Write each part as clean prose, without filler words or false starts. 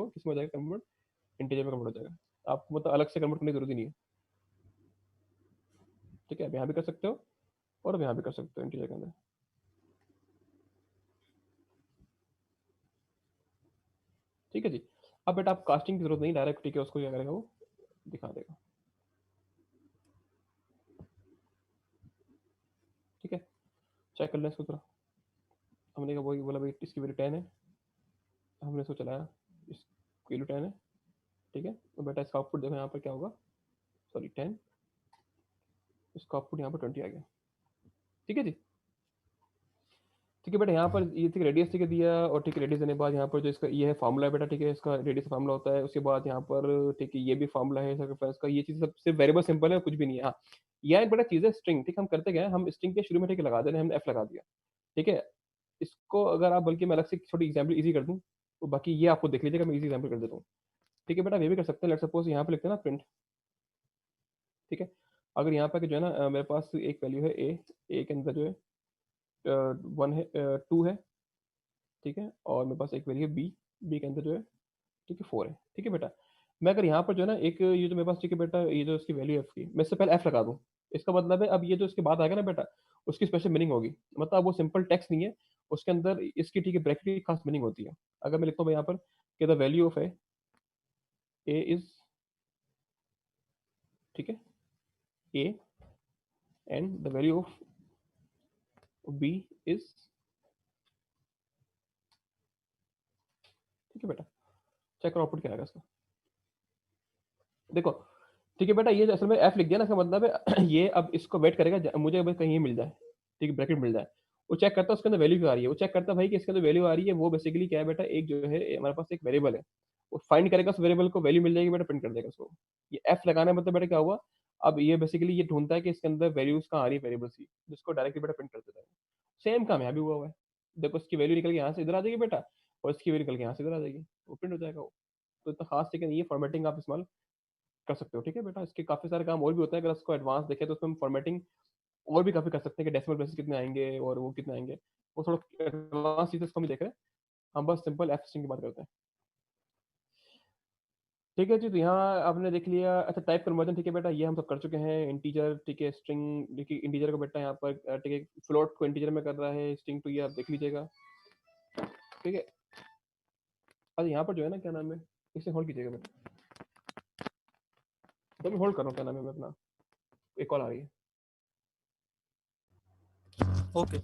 किस में हो जाएगा कन्वर्ट, इंटीजर में कन्वर्ट हो जाएगा। आपको मतलब अलग से कन्वर्ट करने की जरूरत ही नहीं है, ठीक है। आप यहाँ भी कर सकते हो और अब यहाँ भी कर सकते हो इंटीजर के अंदर, ठीक है जी। अब बेटा आप कास्टिंग की जरूरत नहीं, डायरेक्ट ठीक है उसको क्या करेगा वो दिखा देगा, ठीक है। चेक कर लें इसको थोड़ा। हमने क्या वही बोला भाई इसकी वैल्यू 10 है, हमने इसको चलाया, इसकी वैल्यू 10 है, ठीक है। तो बेटा इसका आउटपुट देखो यहाँ पर क्या होगा, सॉरी 10, इसका आउटपुट यहाँ पर 20 आ गया, ठीक है जी। ठीक है बेटा यहाँ पर ये ठीक रेडियस ठीक है दिया, और ठीक है रेडियस देने के बाद यहाँ पर जो इसका ये है फार्मूला है बेटा, ठीक है इसका रेडियस फार्मूला होता है। उसके बाद यहाँ पर ठीक है ये भी फार्मूला है सर्कमफ्रेंस का, ये चीज सब सिर्फ वेरिएबल सिंपल है, कुछ भी नहीं है। हाँ यह एक बड़ा चीज है स्ट्रिंग, ठीक है। हम करते क्या है, हम स्ट्रिंग के शुरू में ठीक है लगा दे रहे हैं, हमने एफ लगा दिया, ठीक है। इसको अगर आप बल्कि मैं अलग से एक छोटी एग्जाम्पल इजी कर दूं, तो बाकी ये आपको देख लीजिएगा, मैं इजी एग्जाम्पल कर देता हूँ, ठीक है बेटा। ये भी कर सकते हैं, लेट सपोज यहाँ पे लिखते हैं ना प्रिंट, ठीक है। अगर यहाँ पर जो है ना मेरे पास एक वैल्यू है ए के अंदर जो है 1 है 2 है, ठीक है। और मेरे पास एक वैल्यू है बी के अंदर जो है ठीक है 4 है, ठीक है बेटा। मैं अगर यहाँ पर जो है ना एक ये जो मेरे पास ठीक है बेटा ये जो इसकी वैल्यू है एफ की, मैं इससे पहले एफ लगा दूँ, इसका मतलब है अब ये जो इसके बाद आएगा ना बेटा उसकी स्पेशल मीनिंग होगी, मतलब अब वो सिंपल टेक्स्ट नहीं है, उसके अंदर इसकी ठीक है ब्रैकेट की खास मीनिंग होती है। अगर मैं लिखता हूँ यहाँ पर कि the value of A is, ठीक है, A and the value of B is, ठीक है बेटा। चेक करो आउटपुट क्या आएगा इसका, देखो ठीक है बेटा। ये जो असल में एफ लिख दिया ना, इसका मतलब है ये अब इसको वेट करेगा मुझे अब कहीं ये मिल जाए, ठीक है, ब्रैकेट मिल जाए। वो चेक करता है उसके अंदर वैल्यू क्या आ रही है, वो चेक करता है भाई कि इसके अंदर वैल्यू आ रही है, वो बेसिकली क्या है बेटा, एक जो है हमारे पास एक वेरिएबल है, वो फाइंड करेगा उस वेरिएबल को, वैल्यू मिल जाएगी बेटा, प्रिंट कर देगा उसको। ये एफ लगाना है मतलब बेटा क्या हुआ, अब ये बेसिकली ये ढूंढता है कि इसके अंदर वैल्यूज कहाँ आ रही है वेरिएबल की, जिसको डायरेक्टली बेटा प्रिंट कर देता है। सेम काम यहाँ भी हुआ है, देखो इसकी वैल्यू निकल के यहाँ से इधर आ जाएगी बेटा, और इसकी वैल्यू निकल के यहाँ से इधर आ जाएगी, वो प्रिंट हो जाएगा वो। तो इतना खास ठीक है, ये फॉर्मेटिंग आप इस्तेमाल कर सकते हो, ठीक है बेटा। इसके काफ़ी सारे काम और भी होते हैं, अगर उसको एडवांस देखें तो उसमें हम फॉर्मेटिंग और भी काफ़ी कर सकते हैं कि डेसिमल प्लेसेस कितने आएंगे और वो कितने आएंगे, वो थोड़ा एडवांस चीज़ें इसको हम देख रहे हैं, हम बस सिंपल एफ स्ट्रिंग की बात करते हैं, ठीक है जी। तो यहाँ आपने देख लिया, अच्छा टाइप कन्वर्जन ठीक है बेटा, ये हम सब कर चुके हैं। इंटीजर ठीक है, स्ट्रिंग देखिए इंटीजर को बेटा यहाँ पर ठीक है फ्लोट को इंटीजर में कर रहा है, स्ट्रिंग तो ये आप देख लीजिएगा, ठीक है। अच्छा यहाँ पर जो है ना क्या नाम है, इसे होल्ड कीजिएगा बेटा, तो मैं होल्ड कर रहा हूँ, क्या नाम है मैं अपना, एक कॉल आ रही है। ओके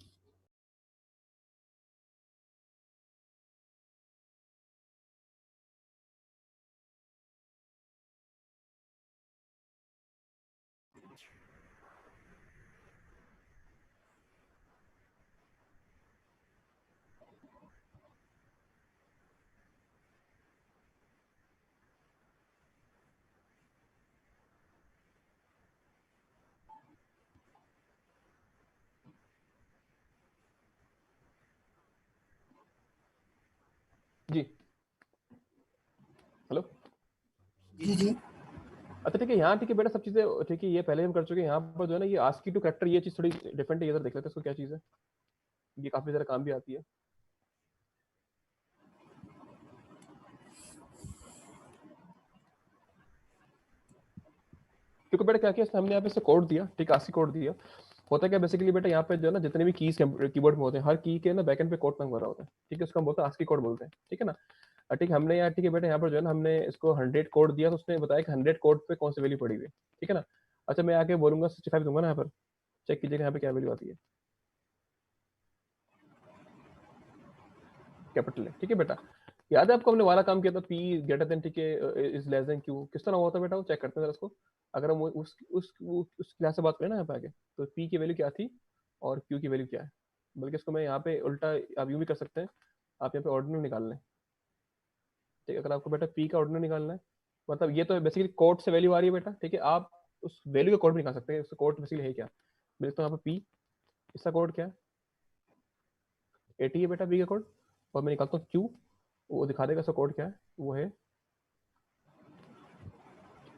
जी हेलो। जी जी अच्छा ठीक है, यहाँ ठीक है बेटा सब चीजें ठीक है, ये पहले हम कर चुके हैं। यहाँ पर जो है ना ये आस्की टू कैरेक्टर, ये चीज थोड़ी डिफरेंट है, ये इधर देख लेते हैं इसको क्या चीज है, ये काफी ज्यादा काम भी आती है। क्योंकि बेटा क्या किया इसने, हमने यहाँ पे इसे कोड दिया, ठीक है, आस्की कोड दिया। होता है क्या बेसिकली बेटा, यहाँ पे जो है ना जितने भी कीज कीबोर्ड में होते हैं, हर की के ना बैकएंड पे कोड मंगवा रहा होता है, ठीक है, उसको हम बोलते हैं आस्की कोड बोलते हैं, ठीक है ना। ठीक है, हमने यार ठीक है बेटा यहाँ पर जो है ना हमने इसको 100 कोड दिया, तो उसने बताया कि 100 कोड पे कौन सी वैल्यू पड़ी हुई है, ठीक है ना। अच्छा मैं आके बोलूंगा 65 दूंगा ना, यहाँ पर चेक कीजिएगा यहाँ पे क्या वैल्यू आती है, कैपिटल है, ठीक है बेटा। याद है आपको हमने वाला काम किया था, पी ग्रेटर देन ठीक है इज लेस देन क्यू, किस तरह हुआ था बेटा, वो चेक करते हैं जरा उसको। अगर हम उस क्लास से बात करें ना यहाँ पे आगे, तो पी की वैल्यू क्या थी और क्यू की वैल्यू क्या है। बल्कि इसको मैं यहाँ पे उल्टा आप यूं भी कर सकते हैं, आप यहाँ पे ऑर्डिनल निकाल लें, ठीक है। अगर आपको बेटा पी का ऑर्डिनल निकालना है, मतलब ये तो बेसिकली कोड से वैल्यू आ रही है बेटा, ठीक है। आप उस वैल्यू का कोड भी निकाल सकते हैं, उसका कोड बेसिकली है क्या। मैं देखता हूँ यहाँ पे पी, इसका कोड क्या है, 80 है बेटा पी का कोड। और मैं निकालता हूँ क्यू, वो दिखा देगा इसका कोड क्या है, वो है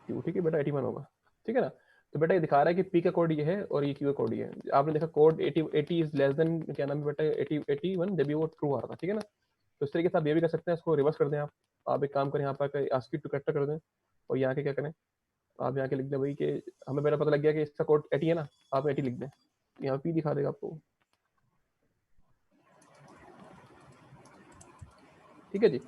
क्यू, ठीक है बेटा 81 होगा, ठीक है ना। तो बेटा ये दिखा रहा है कि पी का कोड ये है और ये क्यू का कोड ये है। आपने देखा कोड 80 इज लेस देन क्या नाम है बेटा 80 81, जब भी वो ट्रू आ रहा था, ठीक है ना। तो इस तरीके से आप ये भी कर सकते हैं, इसको रिवर्स कर दें आप, आप एक काम करें, यहाँ पर आस्की टू कैरेक्टर कर दें और यहाँ के क्या करें, आप यहाँ के लिख दें भाई कि हमें मेरा पता लग गया कि इसका कोड 80 है ना, आप 80 लिख दें, यहाँ पी दिखा देगा आपको। ठीक है जी,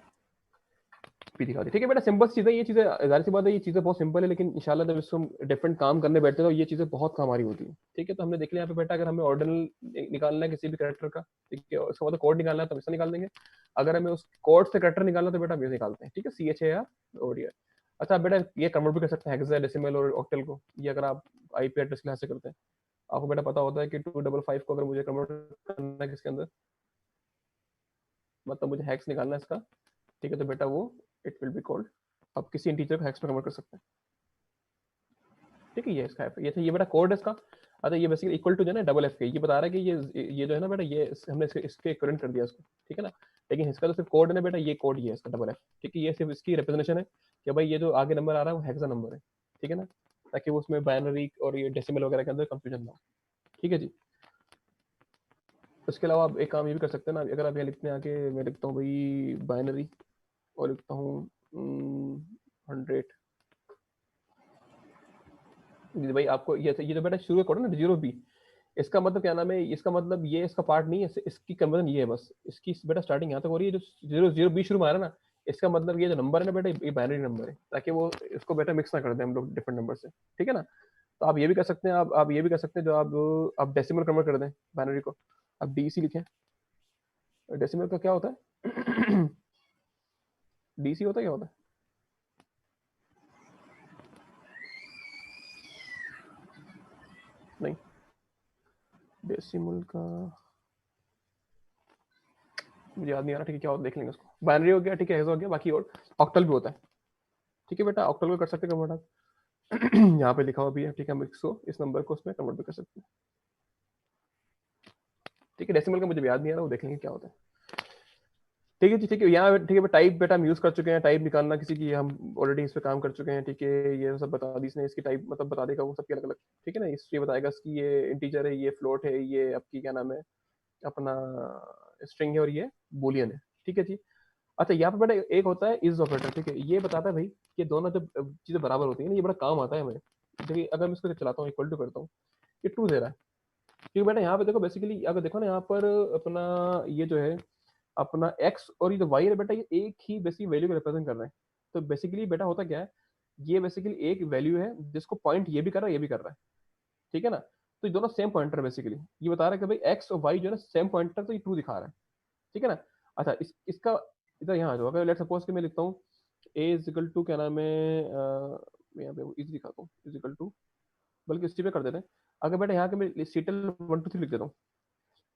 पी दिखा दी। ठीक है बेटा, सिंपल चीजें, ये चीजें जाहिर सी बात है, ये चीजें बहुत सिंपल है, लेकिन इंशाल्लाह जब इसको हम डिफरेंट काम करने बैठते हैं तो ये चीजें बहुत काम आ रही होती है। ठीक है, तो हमने देख लिया यहाँ पे बेटा, अगर हमें ऑर्डिनल निकालना है किसी भी कैरेक्टर का, ठीक है, उसका मतलब कोड निकालना है तो हम इससे निकाल देंगे। अगर हमें उस कोड से कैरेक्टर निकालना है तो बेटा हम ये निकालते हैं। ठीक है, CHAR। अच्छा बेटा, ये कन्वर्ट भी कर सकते हैं हेक्साडेसिमल और ऑक्टल को, ये अगर आप IP एड्रेस के लिहाज से करते हैं। आपको बेटा पता होता है कि 255 को अगर मुझे कन्वर्ट करना है किसके अंदर, मतलब मुझे हैक्स निकालना है इसका, ठीक है, तो बेटा वो इट विल बी कॉल्ड, आप किसी इंटीजर को हैक्स में कन्वर्ट कर सकते हैं। ठीक है, ये इसका है, ये बेटा कोड है इसका। अच्छा, ये बेसिकली इक्वल टू जो है ना डबल एफ के, ये बता रहा है कि ये जो है ना बेटा, ये हमने इसके इक्विवेलेंट कर दिया इसको। ठीक है ना, लेकिन इसका तो सिर्फ कोड है ना बेटा, ये कोड ये है इसका डबल एफ। ठीक है, ये सिर्फ इसकी रिप्रेजेंटेशन है कि भाई ये जो आगे नंबर आ रहा है वो हेक्सा नंबर है। ठीक है ना, ताकि वो उसमें बाइनरी और ये डेसिमल वगैरह के अंदर कंफ्यूजन ना हो। ठीक है जी, इसके अलावा आप एक काम ये भी कर सकते हैं ना, अगर आप यहाँ लिखते हैं आके, मैं लिखता हूँ भाई बाइनरी और लिखता हूँ 100, भाई आपको ये जो बेटा शुरू का कोड है ना 0B, इसका मतलब क्या नाम है, इसका मतलब ये इसका पार्ट नहीं है, इसकी कन्वर्जन ये है बस, इसकी बेटा स्टार्टिंग यहाँ तक हो रही है, जो 0B शुरू में आ रहा है ना, इसका मतलब ये जो नंबर है ना बेटा, ये बाइनरी नंबर है, ताकि वो इसको बेटा मिक्स ना कर दें हम लोग डिफरेंट नंबर से। ठीक है ना, तो आप ये भी कर सकते हैं, आप ये भी कर सकते हैं, जो आप डेसिमल कन्वर्ट कर दें बाइनरी को, आप DC लिखें। डेसिमल का क्या होता है? DC होता है, क्या होता है? नहीं, डेसिमल का मुझे याद नहीं आ रहा। ठीक है, क्या होता है देख लेंगे उसको। बाइनरी हो गया, ठीक है, हेक्सा हो गया, बाकी और ऑक्टल भी होता है। ठीक है बेटा, ऑक्टल को कर सकते हैं कन्वर्ट आप। यहाँ पे लिखा हुआ भी है। ठीक है, हम इसको, इस नंबर को उसमें कन्वर्ट भी कर सकते हैं। ठीक है, डेसिमल का मुझे याद नहीं आ रहा, वो देख लेंगे क्या होता है। ठीक है जी, ठीक है, यहाँ ठीक है, टाइप बेटा हम यूज कर चुके हैं, टाइप निकालना किसी की हम ऑलरेडी इस पे काम कर चुके हैं। ठीक है, ये सब बता दी इसने, इसकी टाइप मतलब बता देगा वो सबकी अलग अलग। ठीक है ना, ये बताएगा इसकी, ये इंटीजर है, ये फ्लोट है, ये आपकी क्या नाम है अपना स्ट्रिंग है, और ये बूलियन है। ठीक है जी। अच्छा, यहाँ पे बेटा एक होता है इज ऑपरेटर। ठीक है, ये बताता है भाई कि दोनों जब चीजें बराबर होती है ना, ये बड़ा काम आता है हमें। देखिए, अगर मैं इसको चलाता हूँ, इक्वल टू करता हूँ, ये ट्रू दे रहा है। क्योंकि बेटा यहाँ पे देखो, बेसिकली अगर देखो ना, यहाँ पर अपना ये जो है अपना एक्स और ये जो वाई है बेटा, ये एक ही बेसिक वैल्यू को रिप्रेजेंट कर रहे हैं। तो बेसिकली बेटा होता क्या है, ये बेसिकली एक वैल्यू है जिसको पॉइंट ये भी कर रहा है, ये भी कर रहा है। ठीक है ना, तो ये दोनों सेम पॉइंटर बेसिकली, ये बता रहा है कि भाई एक्स और वाई जो है ना सेम पॉइंटर, तो ये ट्रू दिखा रहा है। ठीक है ना। अच्छा, इसका इधर यहाँ जो, अगर लेट सपोज कि मैं लिखता हूँ ए इज इक्वल टू क्या नाम है, यहाँ पे इजी दिखाता हूँ, इज इक्वल टू, बल्कि इसी पे कर देते हैं। अगर बेटा यहाँ के मैं सीटल 1 2 3 लिख देता हूँ,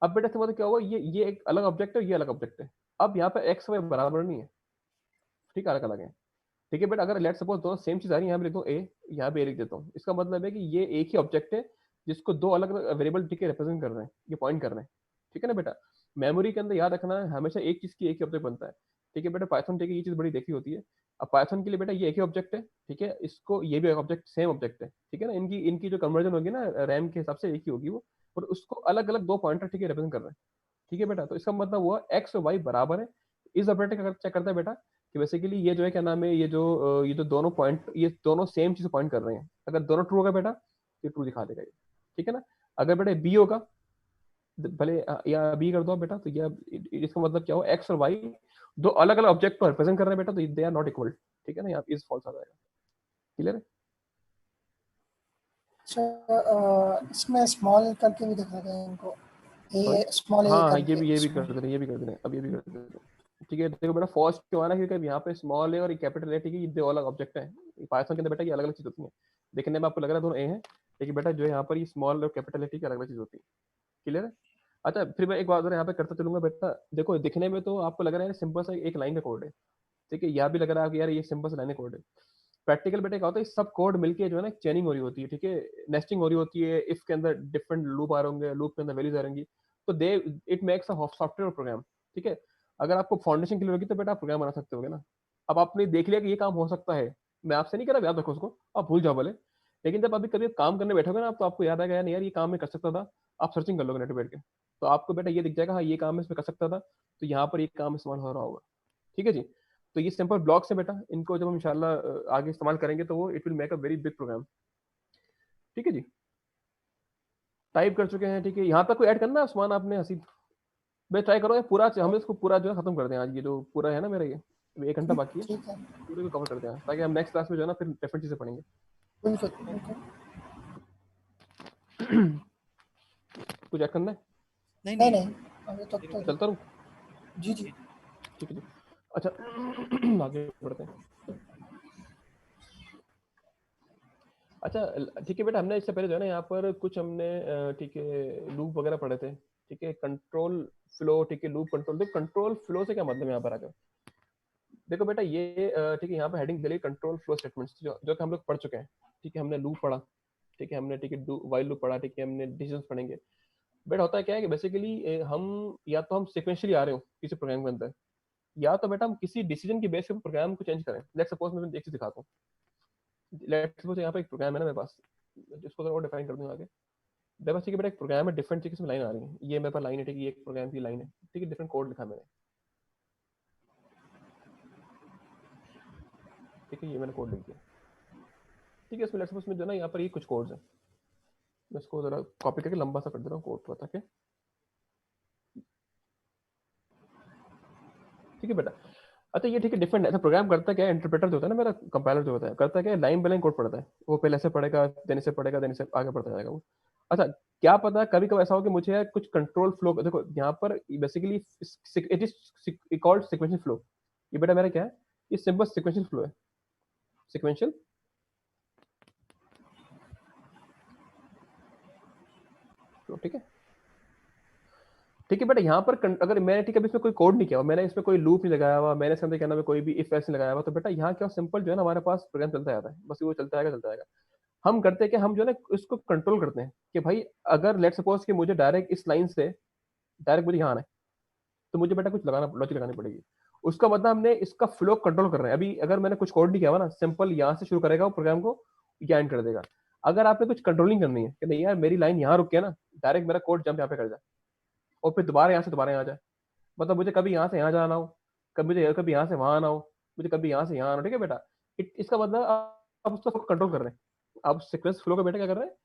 अब बेटा इसके मतलब क्या होगा, ये एक अलग ऑब्जेक्ट है, ये अलग ऑब्जेक्ट है। अब यहाँ पे एक्स वाई बराबर नहीं है, ठीक है, अलग अलग है। ठीक है बेटा, अगर लेट सपोज दोनों सेम चीज आ रही है, यहाँ पे लिख दो ए, यहाँ पे ए लिख देता हूँ, इसका मतलब है कि ये एक ही ऑब्जेक्ट है जिसको दो अलग अलग वेरिएबल ठीक है रिप्रेजेंट कर रहे हैं, ये पॉइंट कर रहे हैं। ठीक है ना बेटा, मेमोरी के अंदर याद रखना है हमेशा एक चीज की एक ही ऑब्जेक्ट बनता है। ठीक है बेटा, पाइथन ठीक है, ये चीज बड़ी देखी होती है। अब पाइथन के लिए बेटा ये एक ही ऑब्जेक्ट है, ठीक है, इसको ये भी ऑब्जेक्ट सेम ऑब्जेक्ट है। ठीक है ना, इनकी इनकी जो कन्वर्जन होगी ना रैम के हिसाब से एक ही होगी वो, और उसको अलग अलग दो पॉइंटर ठीक है रिप्रेजेंट कर रहे हैं। ठीक है बेटा, तो इसका मतलब हुआ एक्स और वाई बराबर है। इस ऑपरेटर का चेक करता है बेटा कि बेसिकली ये जो है क्या नाम है, ये जो दोनों पॉइंट, ये दोनों सेम चीज पॉइंट कर रहे हैं। अगर दोनों ट्रू होगा बेटा, ये ट्रू दिखा देगा ये। ठीक है ना, अगर बेटा बी होगा, भले या बी कर दो बेटा, तो ये इसका मतलब क्या हो, एक्स और वाई दो अलग अलग ऑब्जेक्ट को रिप्रेजेंट कर रहे हैं बेटा, तो दे आर नॉट इक्वल। ठीक है ना, यहाँ इज फॉल्स आ जाएगा। क्लियर है? अच्छा, इसमें स्मॉल करके भी दिखा दें इनको, सॉरी, ए स्मॉल ए हाँ हाँ, करके ये भी कर स्मॉल। दे रहे हैं, ये भी कर दे रहे हैं, अब ये भी कर दे रहे हैं। ठीक है, देखो बेटा फर्स्ट क्यों आना, क्योंकि यहाँ पे स्मॉल है और कैपिटल है। ठीक है, ये दो अलग ऑब्जेक्ट है, पाइथन के अंदर बेटा ये अलग अलग चीज होती है। देखने में आपको लग रहा है दोनों ए है, लेकिन बेटा जो है यहाँ पर ये स्मॉल और कैपिटल है, ठीक है, अलग अलग चीज होती है। क्लियर है? अच्छा, फिर मैं एक बात और यहाँ पे करता चलूंगा बेटा, देखो दिखने में तो आपको लग रहा है सिंपल सा एक लाइन का कोड है। ठीक है, यहाँ भी लग रहा है कि यार ये सिंपल सा लाइन का कोड है। प्रैक्टिकल बेटा क्या होता है, सब कोड मिलके जो है ना चेनिंग हो रही होती है। ठीक है, नेस्टिंग हो रही होती है, इफ के अंदर डिफरेंट लूप आ रहे होंगे, लूप के अंदर वैल्यूज आ रहेंगी, तो they it makes a software program. ठीक है, अगर आपको फाउंडेशन क्लियर होगी तो बेटा आप प्रोग्राम बना सकते होगे ना। अब आपने देख लिया कि ये काम हो सकता है, मैं आपसे नहीं कह रहा याद रखो उसको, आप भूल जाओ भले, लेकिन जब अभी कभी काम करने बैठोगे ना, तो आपको याद आएगा यार ये काम मैं कर सकता था। आप सर्चिंग कर लोगे नेट पे बैठ के, तो आपको बेटा ये दिख जाएगा, हाँ ये काम मैं इसमें कर सकता था, तो यहाँ पर ये काम इस्तेमाल हो रहा होगा। ठीक है जी। तो ये सिंपल ब्लॉक्स है बेटा, इनको जब हम इंशाल्लाह आगे इस्तेमाल करेंगे तो वो it will make a very big program. ठीक है जी, टाइप कर चुके हैं। ठीक है, यहाँ तक कोई ऐड करना है उस्मान आपने, हसीब? भाई ट्राई करो, ये पूरा हम इसको पूरा जो है खत्म कर दें आज, ये जो पूरा है ना मेरा, ये 1 घंटा बाकी है, ठीक है, पूरे को कवर कर दें ताकि हम नेक्स्ट क्लास में जो है ना फिर डिफरेंट चीजें पढ़ेंगे। बिल्कुल बिल्कुल। कुछ ऐड करना है? नहीं नहीं नहीं, नहीं, अभी तक तो चलता रहूं? जी जी। ठीक है जी। अच्छा आगे बढ़ते हैं। अच्छा ठीक है बेटा, हमने इससे पहले जो है ना यहाँ पर कुछ हमने ठीक है लूप वगैरह पढ़े थे। ठीक है, कंट्रोल फ्लो, ठीक है लूप कंट्रोल। देखो कंट्रोल फ्लो से क्या मतलब है यहाँ पर आकर, देखो बेटा ये ठीक है यहाँ पे heading they control flow statements, जो कि हम लोग पढ़ चुके हैं। ठीक है, हमने लूप पढ़ा, ठीक है हमने, ठीक है वाइल लूप पढ़ा, ठीक है हमने डिसीजंस पढ़ेंगे। बेटा होता है क्या है कि बेसिकली हम या तो हम सिक्वेंशियली आ रहे हो किसी प्रोग्राम के अंदर, या तो बेटा हम किसी डिसीजन की बेस पे प्रोग्राम को चेंज करें। लेट्स सपोज मैं एक चीज दिखाता हूँ। लेट्स सपोज यहाँ पे एक प्रोग्राम है ना मेरे पास, जिसको अगर और डिफाइन कर दूँ आगे। मेरे पास ठीक है बेटा एक प्रोग्राम है, डिफरेंट तरीके से लाइन आ रही है, ये मेरे पास लाइन है, ठीक है ये एक प्रोग्राम की लाइन है, ठीक है डिफरेंट कोड लिखा मैंने। ठीक है ये मैंने कोड लिख दिया। ठीक है, इसमें लेट्स सपोज में जो है ना यहाँ पर ये कुछ कोड्स हैं, मैं इसको जरा कॉपी करके लंबा सा कर दे रहा हूँ कोड को, ताकि ठीक है बेटा। अच्छा ये ठीक है डिफरेंट ऐसा प्रोग्राम करता क्या है, इंटरप्रेटर जो होता है ना मेरा, कंपाइलर जो होता है, करता क्या है, लाइन बाय लाइन कोड पढ़ता है। वो पहले ऐसे पढ़ेगा, देन से पढ़ेगा, देन से आगे बढ़ता जाएगा वो। अच्छा क्या पता कभी कभी ऐसा हो कि मुझे कुछ कंट्रोल फ्लो, देखो यहाँ पर basically it is called sequential flow. ये बेटा मेरा क्या है, ये सिंपल सिक्वेंशियल फ्लो है, सिक्वेंशियल फ्लो। ठीक है, ठीक है बेटा यहाँ पर अगर मैंने ठीक है इसमें कोई कोड नहीं किया हुआ, मैंने इसमें कोई लूप नहीं लगाया हुआ, मैंने इसके अंदर क्या नाम है कोई भी इफ एल्स नहीं लगाया हुआ, तो बेटा यहाँ क्या सिंपल जो है ना हमारे पास प्रोग्राम चलता जाता है, बस वो चलता जाएगा चलता जाएगा। हम करते हैं कि हम जो है ना इसको कंट्रोल करते हैं कि भाई अगर लेट सपोज कि मुझे डायरेक्ट इस लाइन से डायरेक्ट मुझे यहाँ आना है, तो मुझे बेटा कुछ लगाना, लॉजिक लगानी पड़ेगी। उसका मतलब हमने इसका फ्लो कंट्रोल कर रहे हैं। अभी अगर मैंने कुछ कोड नहीं किया हुआ ना, सिंपल यहाँ से शुरू करेगा वो प्रोग्राम को, या एंड कर देगा। अगर आपने कुछ कंट्रोलिंग करनी है कि नहीं यार मेरी लाइन यहाँ रुक के ना, डायरेक्ट मेरा कोड जंप यहाँ पे कर जाए और फिर दोबारा यहाँ से दोबारा यहाँ आ जाए, मतलब मुझे कभी यहाँ से यहाँ जाना हो, कभी मुझे कभी यहाँ से वहां आना हो, मुझे कभी यहाँ से यहाँ आना हो, ठीक है बेटा। इसका मतलब आप उसको कंट्रोल कर रहे हैं, आप सीक्वेंस फ्लो का बेटा क्या कर रहे हैं,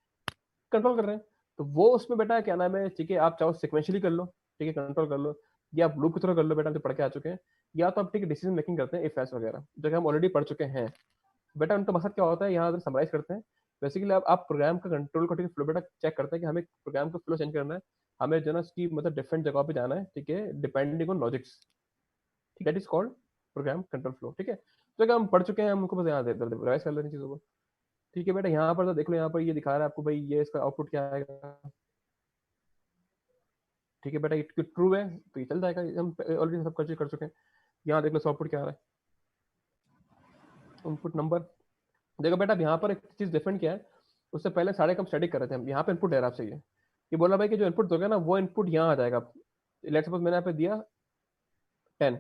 कंट्रोल कर रहे हैं। तो वो उसमें बेटा क्या नाम है, ठीक है आप चाहो सिक्वेंशियली कर लो, ठीक है कंट्रोल कर लो, या आप लूप की तरह कर लो बेटा, जो पढ़ के आ चुके हैं, या तो आप ठीक है डिसीजन मेकिंग करते हैं इफ एल्स वगैरह, जो कि हम ऑलरेडी पढ़ चुके हैं। बेटा उनका मकसद क्या होता है, यहाँ अगर समराइज करते हैं, बेसिकली आप प्रोग्राम का कंट्रोल का ठीक है फ्लो बेटा चेक करते हैं कि हमें प्रोग्राम का फ्लो चेंज करना है, हमें जो है ना उसकी मतलब डिफरेंट जगह पे जाना है, ठीक है depending on logics, that is called program control flow. ठीक है, तो अगर हम पढ़ चुके हैं, हम उनको बस यहाँ रिवाइज कर लेते हैं चीज़ों को। ठीक है बेटा, यहाँ पर तो देख लो, यहाँ पर ये दिखा रहा है आपको भाई, ये इसका आउटपुट क्या आएगा। ठीक है बेटा, ये ट्रू है तो ये चल जाएगा, हम ऑलरेडी सब कर चुके हैं। यहाँ देख लो आउटपुट क्या आ रहा है, इनपुट नंबर। देखो बेटा अब यहाँ पर एक चीज डिफरेंट क्या है, उससे पहले सारे काम स्टैटिक कर रहे थे हम, यहाँ पे इनपुट दे रहा आपसे ये बोला भाई कि जो इनपुट दोगे ना वो इनपुट यहाँ आ जाएगा। लेट्स सपोज मैंने यहाँ पे दिया 10,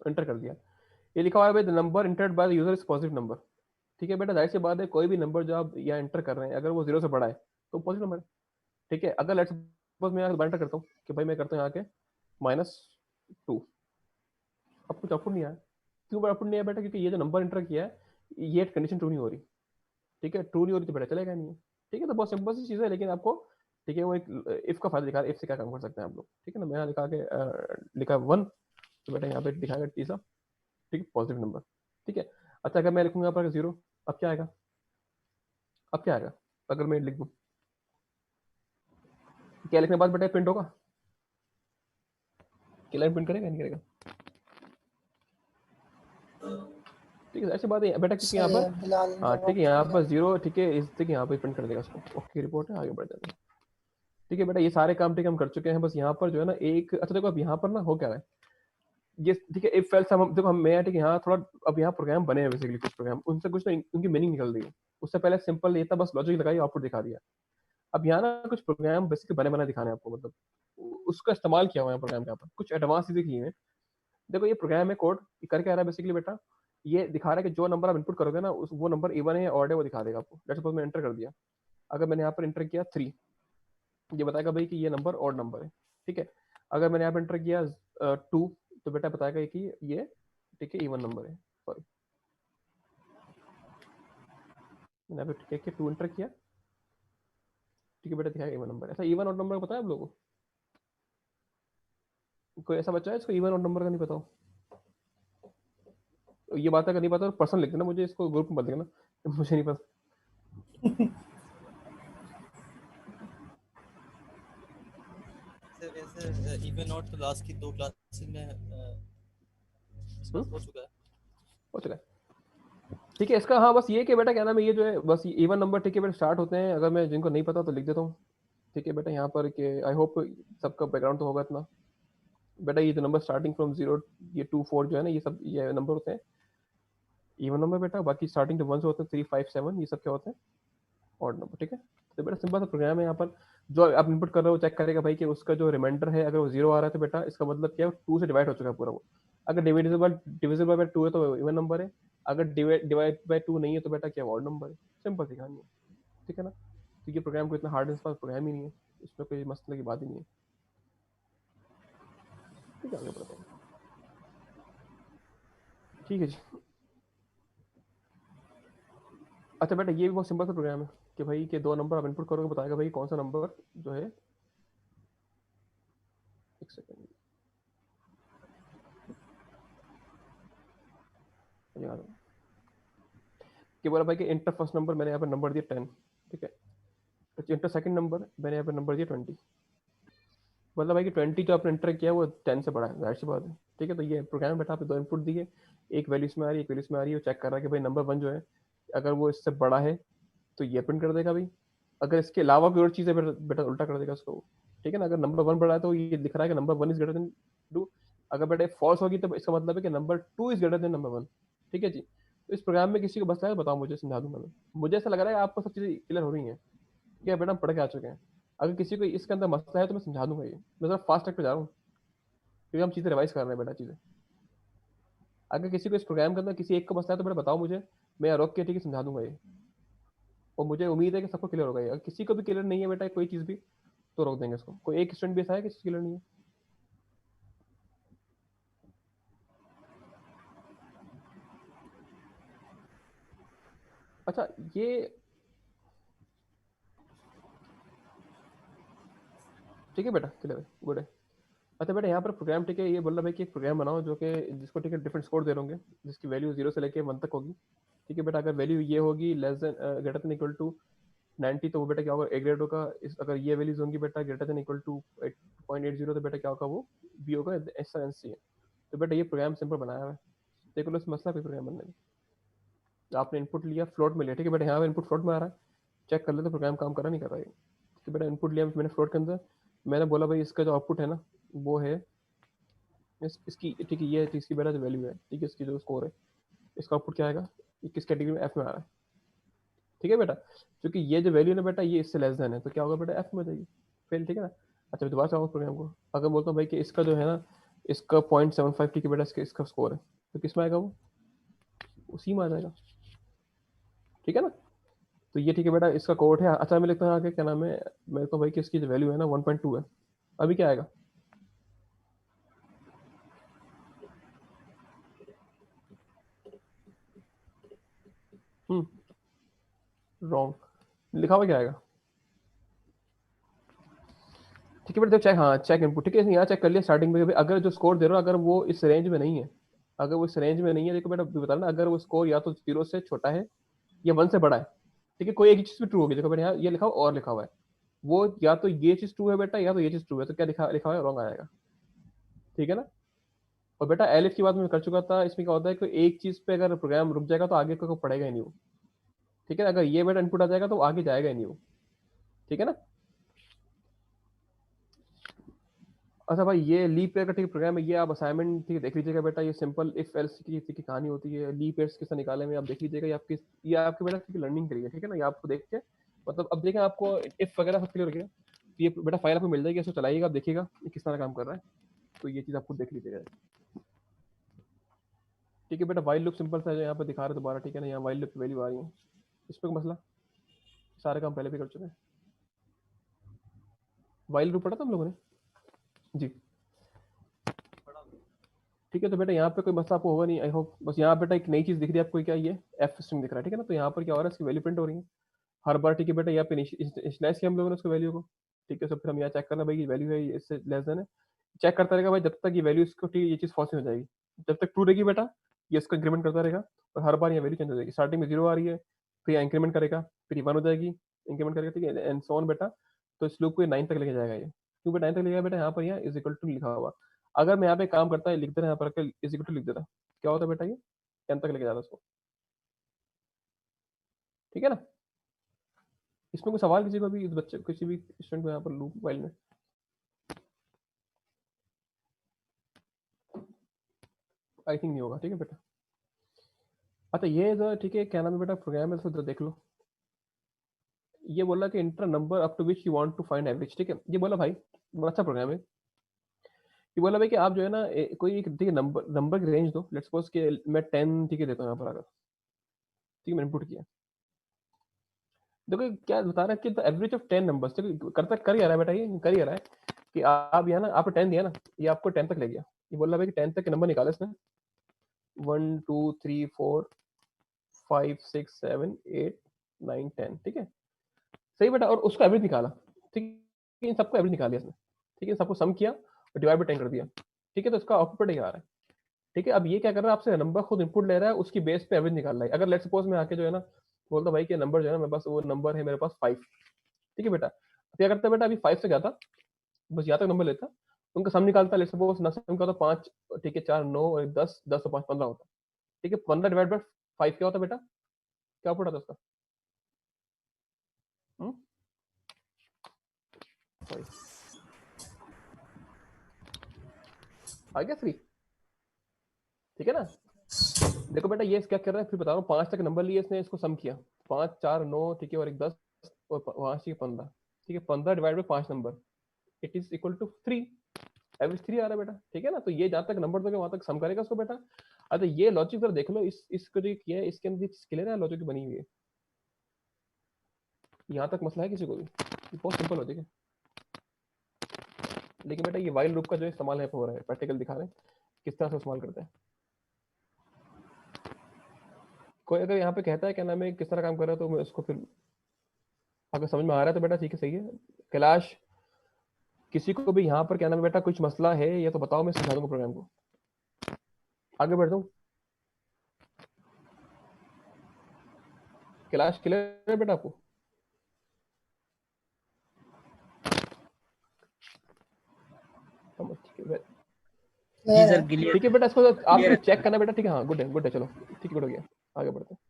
एंटर कर दिया, ये लिखा हुआ है भाई the number entered by the user is positive number. ठीक है बेटा, जाहिर सी बात है कोई भी नंबर जो आप यहाँ एंटर कर रहे हैं अगर वो 0 से बड़ा है तो पॉजिटिव नंबर है। ठीक है, अगर लेट्स सपोज मैं यहाँ एंटर करता हूँ कि भाई मैं करता हूँ यहाँ के -2, अब कुछ आउटपुट नहीं आया। क्यों आउटपुट नहीं आया बेटा, क्योंकि ये जो नंबर एंटर किया है ये कंडीशन ट्रू नहीं हो रही। ठीक है, ट्रू नहीं हो रही तो बेटा चलेगा नहीं है। ठीक है, तो बहुत सिंपल सी चीज़ है, लेकिन आपको ठीक है वो एक इफ का फायदा दिखा रहा है, इफ से क्या काम कर सकते हैं आप लोग। ठीक है ना, मैं यहाँ लिखा के लिखा 1, तो बेटा यहाँ पे दिखाएगा तीसरा, ठीक है पॉजिटिव नंबर। ठीक है, अच्छा अगर मैं लिखूंगा यहाँ पर 0, अब क्या आएगा, अब क्या आएगा अगर मैं लिख दूँ, क्या लिखने के बाद बेटा प्रिंट होगा, क्या लाइन प्रिंट करेगा नहीं करेगा। ठीक है, ऐसी बात है बेटा, क्योंकि यहाँ सही पर है, बिलाल हाँ ठीक जवाब है यहाँ दे पर रहा 0, ठीक है इस ठीक है यहाँ पर प्रिंट कर देगा उसको। ओके रिपोर्ट है, आगे बढ़ जाते हैं। ठीक है बेटा, ये सारे काम ठीक है हम कर चुके हैं, बस यहाँ पर जो है ना एक, अच्छा देखो अब यहाँ पर ना हो क्या रहा है, ये ठीक है इफ एल्स हम देखो हम मैं ठीक है यहाँ थोड़ा, अब यहाँ प्रोग्राम बने हैं बेसिकली, कुछ प्रोग्राम उनसे कुछ ना उनकी मीनिंग निकल रही है। उससे पहले सिंपल ये था बस लॉजिक लगाई आउटपुट दिखा दिया। अब यहाँ ना कुछ प्रोग्राम बेसिकली बने बने दिखाने आपको, मतलब उसका इस्तेमाल किया हुआ है प्रोग्राम के यहाँ पर, कुछ एडवांस चीजें की हैं। देखो ये प्रोग्राम है कोड, ये कर क्या रहा है बेसिकली बेटा, ये दिखा रहा है कि जो नंबर आप इनपुट करोगे ना उस वो नंबर इवन है या ऑड है वो दिखा देगा आपको। लेट्स सपोज मैं एंटर कर दिया, अगर मैंने यहाँ पर एंटर किया 3, ये बताएगा भाई कि ये नंबर ऑड नंबर है। ठीक है, अगर मैंने यहाँ पर एंटर किया 2, तो बेटा बताएगा कि ये ठीक है, इवन नंबर है, सॉरी मैंने यहाँ पे ठीक है 2 एंटर किया, ठीक है बेटा दिखाएगा इवन नंबर। ऐसा इवन और नंबर पता है आप लोगों को? कोई ऐसा बच्चा है इसको इवन और नंबर का नहीं पता हो? ये बात अगर नहीं पता तो पर्सनल लिख देना मुझे, इसको ग्रुप में बता देना, मुझे नहीं पता। सर ऐसे इवन नॉट तो लास्ट की 2 क्लासेस में डिस्कस हो चुका है। हो चुका है, ठीक है। इसका हाँ बस ये कि बेटा क्या नाम है, ये जो है बस इवन नंबर ठीक है बेटा स्टार्ट होते हैं, अगर मैं जिनको नहीं पता तो लिख देता हूँ, ठीक है बेटा यहाँ पर कि आई होप सबका बैकग्राउंड तो होगा इतना। बेटा ये जो नंबर स्टार्टिंग फ्रॉम 0 ये 2 4 जो है ना, ये सब ये नंबर होते हैं इवन नंबर बेटा। बाकी स्टार्टिंग जो 1 से होते हैं 3 5 7 ये सब क्या होते हैं ऑड नंबर, ठीक है। तो बेटा सिंपल सा प्रोग्राम है, यहाँ पर जो आप इनपुट कर रहे हो चेक करेगा भाई कि उसका जो रिमाइंडर है अगर वो 0 आ रहा है तो बेटा इसका मतलब क्या है 2 से डिवाइड हो चुका है पूरा वो। अगर डिविजिबल बाय 2 है तो इवन नंबर है, अगर डिवाइड बाय 2 नहीं है तो बेटा क्या ऑड नंबर है। सिंपल सी कहानी है, ठीक है ना। तो ये प्रोग्राम को इतना हार्ड एंड फास्ट प्रोग्राम ही नहीं है, इसमें कोई मसले की बात ही नहीं है, ठीक है। आगे बढ़ते हैं, ठीक है जी। अच्छा बेटा ये भी बहुत सिंपल सा प्रोग्राम है कि भाई कि 2 नंबर आप इनपुट करोगे, बताएगा भाई कौन सा नंबर जो है, एक सेकंड याद है कि बोला भाई कि इंटर फर्स्ट नंबर मैंने यहाँ पर नंबर दिया 10, ठीक है। तो इंटर सेकंड नंबर मैंने यहाँ पर नंबर दिया 20, मतलब भाई कि 20 जो आपने इंटर किया वो 10 से बड़ा है, जाहिर सी बात है, ठीक है। तो ये प्रोग्राम बेटा आपने 2 इनपुट दिए, एक वैल्यू इसमें आ रही है एक वैल्यू इसमें आ रही है, वो चेक कर रहा है कि भाई नंबर 1 जो है अगर वो इससे बड़ा है तो ये प्रिंट कर देगा भाई, अगर इसके अलावा कोई और चीज़ है बेटा बेटा उल्टा कर देगा उसको, ठीक है ना। अगर नंबर 1 बड़ा है तो ये दिख रहा है कि नंबर 1 इज ग्रेटर देन 2, अगर बेटा फॉल्स होगी तो इसका मतलब है कि number 2 is greater than number 1, ठीक है जी। तो इस प्रोग्राम में किसी को बस है बताओ, मुझे समझा दूंगा मैं। मुझे ऐसा लग रहा है आपको सब चीज़ें क्लियर हो रही हैं, क्या बेटा हम पढ़ के आ चुके हैं। अगर किसी को इसके अंदर मसला है तो मैं समझा दूंगा, ये मैं जरा फास्ट ट्रैक पे जा रहा हूँ क्योंकि हम चीज़ें रिवाइज कर रहे हैं बेटा चीज़ें। अगर किसी को इस प्रोग्राम के अंदर किसी एक को मसला है तो बेटा बताओ मुझे, मैं यहाँ रोक के ठीक है समझा दूंगा ये, और मुझे उम्मीद है कि सबको क्लियर होगा ये। अगर किसी को भी क्लियर नहीं है बेटा कोई चीज़ भी तो रोक देंगे इसको। कोई एक स्टूडेंट भी ऐसा है कि क्लियर नहीं है? अच्छा ये ठीक है बेटा, क्लियर है, गुड है। अच्छा बेटा यहाँ पर प्रोग्राम ठीक है, ये बोल रहा भाई कि एक प्रोग्राम बनाओ जो कि जिसको ठीक है डिफरेंट स्कोर दे होंगे, जिसकी वैल्यू 0 से लेके 1 तक होगी, ठीक है बेटा। अगर वैल्यू ये होगी less than greater than equal to 90 तो वो बेटा क्या होगा ए ग्रेड होगा। इस अगर ये वैल्यूज होंगी बेटा ग्रेटर देन इक्वल टू 8.80 तो बेटा क्या होगा वो बी होगा, ऐसा एन सी है। तो बेटा ये प्रोग्राम सिंपल बनाया हुआ है, देख लो इस मसला कोई प्रोग्राम बनने में। आपने इनपुट लिया फ्लोट में लिया, ठीक है बेटा यहाँ पर इनपुट फ्लोट में आ रहा है, चेक कर ले तो प्रोग्राम काम कर रहा नहीं कर रहा है, ठीक है बेटा। इनपुट लिया मैंने फ्लोट के अंदर, मैंने बोला भाई इसका जो आउटपुट है ना वो है इसकी, ठीक है ये इसकी बेटा जो वैल्यू है, ठीक है इसकी जो स्कोर है इसका आउटपुट क्या आएगा, ये किस कैटेगरी में एफ में आ रहा है, ठीक है बेटा। क्योंकि ये जो वैल्यू है ना बेटा ये इससे लेस देन है तो क्या होगा बेटा एफ में हो जाएगी, फेल, ठीक है ना। अच्छा दोबारा चलाओ प्रोग्राम को, अगर बोलता हूँ भाई कि इसका जो है ना इसका 0.75 ठीक है बेटा इसका स्कोर है तो किस में आएगा वो उसी में आ जाएगा, ठीक है ना। तो ये ठीक है बेटा इसका कोड है। अच्छा मैं लिखता हूँ आगे क्या नाम है, मैं तो भाई कि इसकी जो वैल्यू है ना 1.2 है, अभी क्या आएगा रॉन्ग लिखा हुआ क्या आएगा, ठीक है बेटा। चेक हाँ चेक इनपुट ठीक है यहाँ चेक कर लिया स्टार्टिंग में अगर जो स्कोर दे रहा हो अगर वो इस रेंज में नहीं है, अगर वो इस रेंज में नहीं है देखो बेटा बता ना, अगर वो स्कोर या तो 0 से छोटा है या 1 से बड़ा है, ठीक है कोई एक चीज भी ट्रू होगी। देखो बेटा यहाँ ये लिखा हुआ और लिखा हुआ है वो या तो ये चीज ट्रू है बेटा या तो ये चीज ट्रू है, तो क्या लिखा लिखा हुआ है रॉन्ग आएगा, ठीक है ना। और बेटा एलिफ की बात मैं कर चुका था, इसमें क्या होता है कि एक चीज पे अगर प्रोग्राम रुक जाएगा तो आगे को पढ़ेगा ही नहीं वो, ठीक है ना। अगर ये बेटा इनपुट आ जाएगा तो आगे जाएगा ही नहीं वो, ठीक है ना। अच्छा भाई ये लीप ईयर का ठीक प्रोग्राम है, ये आप असाइनमेंट ठीक देख लीजिएगा बेटा। ये सिंपल इफ एल्स की कहानी होती है, लीप ईयर्स किस निकाले में आप देख लीजिएगा, ये आपके बेटा की लर्निंग करिए, ठीक है ना। ये आपको देख के मतलब अब देखें आपको इफ वगैरह सब क्लियर हो गया तो ये बेटा फाइल आपको मिल जाएगी, इसको चलाइएगा आप देखिएगा ये किस तरह काम कर रहा है, तो ये चीज़ आपको देख लीजिएगा, ठीक है बेटा। वाइल लूप सिंपल सा है जो यहाँ पर दिखा रहे हैं दोबारा, ठीक है ना। यहाँ वाइल लूप की वैल्यू आ रही है, इसमें कोई मसला, सारे काम पहले भी कर चुके हैं। वाइल लूप पढ़ा था हम लोगों ने जी, ठीक है। तो बेटा यहाँ पे कोई मसला आपको होगा नहीं, आई होप। बस यहाँ बेटा एक नई चीज दिख रही है आपको, क्या ये एफ स्ट्रिंग दिख रहा है, ठीक है ना। तो यहाँ पर क्या हो रहा है, इसकी वैल्यू प्रिंट हो रही है हर बार, ठीक है बेटा। यहाँ पे इनिशियलाइज किया हम लोगों ने उसको वैल्यू को, ठीक है। तो फिर हम यहाँ चेक करना भाई ये वैल्यू है इससे लेस देन है, चेक करता रहेगा भाई जब तक ये वैल्यू इसको, ठीक है, ये चीज फॉल्स नहीं हो जाएगी। जब तक ट्रू रहेगी बेटा ये इसको इंक्रीमेंट करता रहेगा, और हर बार ये वैल्यू चेंज हो जाएगी। स्टार्टिंग में 0 आ रही है, फिर इंक्रीमेंट करेगा, फिर ये 1 हो जाएगी, इंक्रीमेंट करेगा, ठीक है, एंड सो ऑन बेटा। तो इस लूप को 9 तक लेके जाएगा ये, क्योंकि 9 तक लेके बेटा यहाँ पर यहाँ इज इक्वल टू लिखा हुआ। अगर मैं यहाँ पे काम करता है लिख देना, यहाँ पर इज इक्वल टू लिख देता, क्या होता है बेटा, ये 10 तक लेके जाता उसको, ठीक है ना। इसमें कोई सवाल किसी को भी, इस बच्चे किसी भी स्टूडेंट को यहाँ पर लूप वाइल में, आई थिंक नहीं होगा, ठीक है बेटा। अच्छा ये जो ठीक है क्या नाम है बेटा प्रोग्राम है, तो देख लो। ये बोला कि enter number up to which you want to find average, ठीक है। ये बोला भाई बड़ा अच्छा प्रोग्राम है। ये बोला भाई कि आप जो है ना कोई एक ठीक है नंबर नंबर की रेंज दो, लेट्स सपोज कि मैं 10 ठीक है देता हूँ यहाँ पर, अगर ठीक है मैंने इनपुट किया। देखो क्या बता रहा है कि द एवरेज ऑफ 10 नंबर्स, ठीक करता कर ही आ रहा है बेटा, ये कर ही आ रहा है कि आप यहाँ ना आपको 10 दिया ना, ये आपको 10 तक ले गया। ये बोल रहा है कि 10 तक के नंबर निकाले इसने, 1 2 3 4 5 6 7 8 9 10, ठीक है सही बेटा। और उसका एवरेज निकाला, ठीक है, इन सबको एवरेज निकाल लिया इसने, ठीक है, सबको सम किया और डिवाइड बाई 10 कर दिया, ठीक है। तो इसका आउटपुट ये आ रहा है, ठीक है। अब ये क्या कर रहा है, आपसे नंबर खुद इनपुट ले रहा है, उसकी बेस पे एवरेज निकाल रहा है। अगर लेट सपोज मैं आके जो है ना बोलता भाई कि नंबर जो है ना मेरे पास, वो नंबर है मेरे पास 5, ठीक है बेटा। अब क्या करता है बेटा, अभी 5 से जाता, बस यहाँ तक नंबर लेता, उनका सम निकालता, लेट सपोज ना सम का तो 5, ठीक है, 4 9 और 10 10 और 5 15 होता, ठीक है। 15 डिवाइड बाई 5 क्या होता बेटा, क्या आउटपुट आता उसका, सॉरी आ गया 3, ठीक है ना। देखो बेटा ये क्या कर रहा है, फिर बता रहा हूँ, 5 तक नंबर लिए इसने, इसको सम किया, 5 4 9, ठीक है, और एक 10 और 5 ठीक है 15, ठीक है। 15 divide by 5 number, it is equal to 3, average 3 आ रहा है बेटा, ठीक है ना। तो ये जहां तक नंबर दोगे वहां तक सम करेगा उसको बेटा। अच्छा ये लॉजिक जरा देख लो, इसको जो किया है इसके अंदर क्लियर है लॉजिक बनी हुई है, यहाँ तक मसला है किसी को भी, ये बहुत सिंपल लॉजिक है। लेकिन बेटा ये वाइल लूप का जो इस्तेमाल है हो रहा है, प्रैक्टिकल दिखा रहे हैं किस तरह से इस्तेमाल करते हैं। कोई अगर यहाँ पे कहता है क्या नाम है किस तरह काम कर रहा है, तो मैं उसको फिर अगर समझ में आ रहा है तो बेटा ठीक है सही है। कैलाश किसी को भी यहाँ पर क्या नाम है बेटा कुछ मसला है या तो बताओ, मैं समझा दूंगा प्रोग्राम को, आगे बढ़ दूँ। कैलाश क्लियर है बेटा आपको, ठीक है क्लियर है। ठीक है बेटा। इसको आपको चेक करना बेटा, ठीक है, हाँ गुड है चलो, ठीक है गुड हो गया, आगे बढ़ते हैं।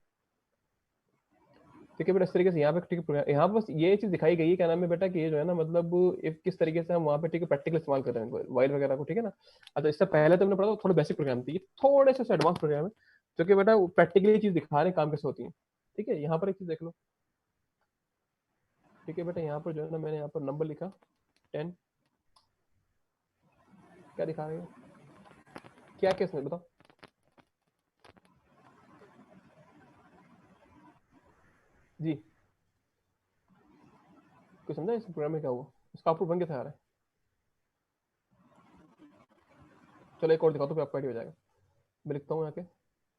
ठीक है बेटा इस तरीके से यहाँ पे ठीक है, यहाँ बस ये चीज दिखाई गई है क्या नाम है बेटा कि ये जो है ना मतलब इफ किस तरीके से हम वहाँ पे ठीक है प्रैक्टिकल इस्तेमाल कर रहे हैं वाइल वगैरह को, ठीक है ना। अच्छा इससे पहले तो हमने पढ़ा था थोड़ा बेसिक प्रोग्राम थी, ये थोड़े से एडवांस प्रोग्राम है जो कि बेटा प्रैक्टिकली चीज दिखा रहे हैं काम कैसे होती है, ठीक है। यहाँ पर एक चीज देख लो, ठीक है बेटा, यहाँ पर जो है ना मैंने यहाँ पर नंबर लिखा 10, क्या दिखा रहे हो, क्या केस में बताओ जी, कोई समझा इस प्रोग्राम में क्या हुआ, इसका आउटपुट बन के आ रहा है। चलो एक और दिखाओ तो फिर आपको आइडिया हो जाएगा, मैं लिखता हूँ यहाँ के।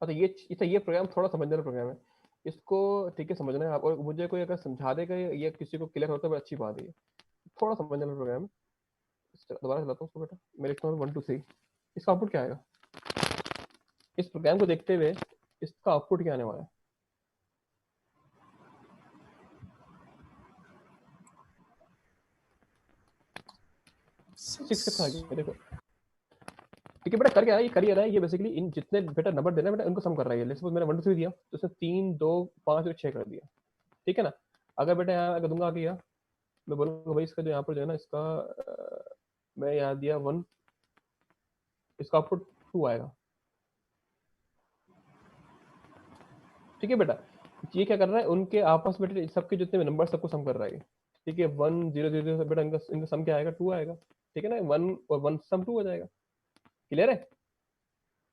अच्छा ये प्रोग्राम थोड़ा समझने वाला प्रोग्राम है, इसको ठीक है समझना है आप, और मुझे कोई अगर समझा देगा या किसी को क्लियर होता है अच्छी बात है, थोड़ा समझने वाला प्रोग्राम है। दोबारा चलाता हूँ उसको बेटा, मैं लिखता हूँ 1 2 3, इसका आउटपुट क्या आएगा, इस प्रोग्राम को देखते हुए इसका आउटपुट क्या आने वाला है। 6 कितना आ गया देखो, ठीक है बेटा कर क्या रहा है, ये कर रहा है, ये बेसिकली इन जितने बेटा नंबर देना बेटा उनको सम कर रहा है। लेट्स सपोज मैंने 1 2 3 दिया तो उसने 3 2 5 और 6 कर दिया, ठीक है ना। अगर बेटा यहाँ अगर दूंगा आगे यहाँ मैं बोलूँगा भाई इसका जो यहाँ पर जो है ना इसका मैं यहाँ दिया 1, इसका आउटपुट 2 आएगा, ठीक है बेटा। ये क्या कर रहा है, उनके आपस में सबके जितने नंबर सबको सम कर रहा है, ठीक है। 1 0 0 बेटा इनका सम क्या आएगा, 2 आएगा, ठीक है ना। 1 और 1 सम 2 हो जाएगा, क्लियर है,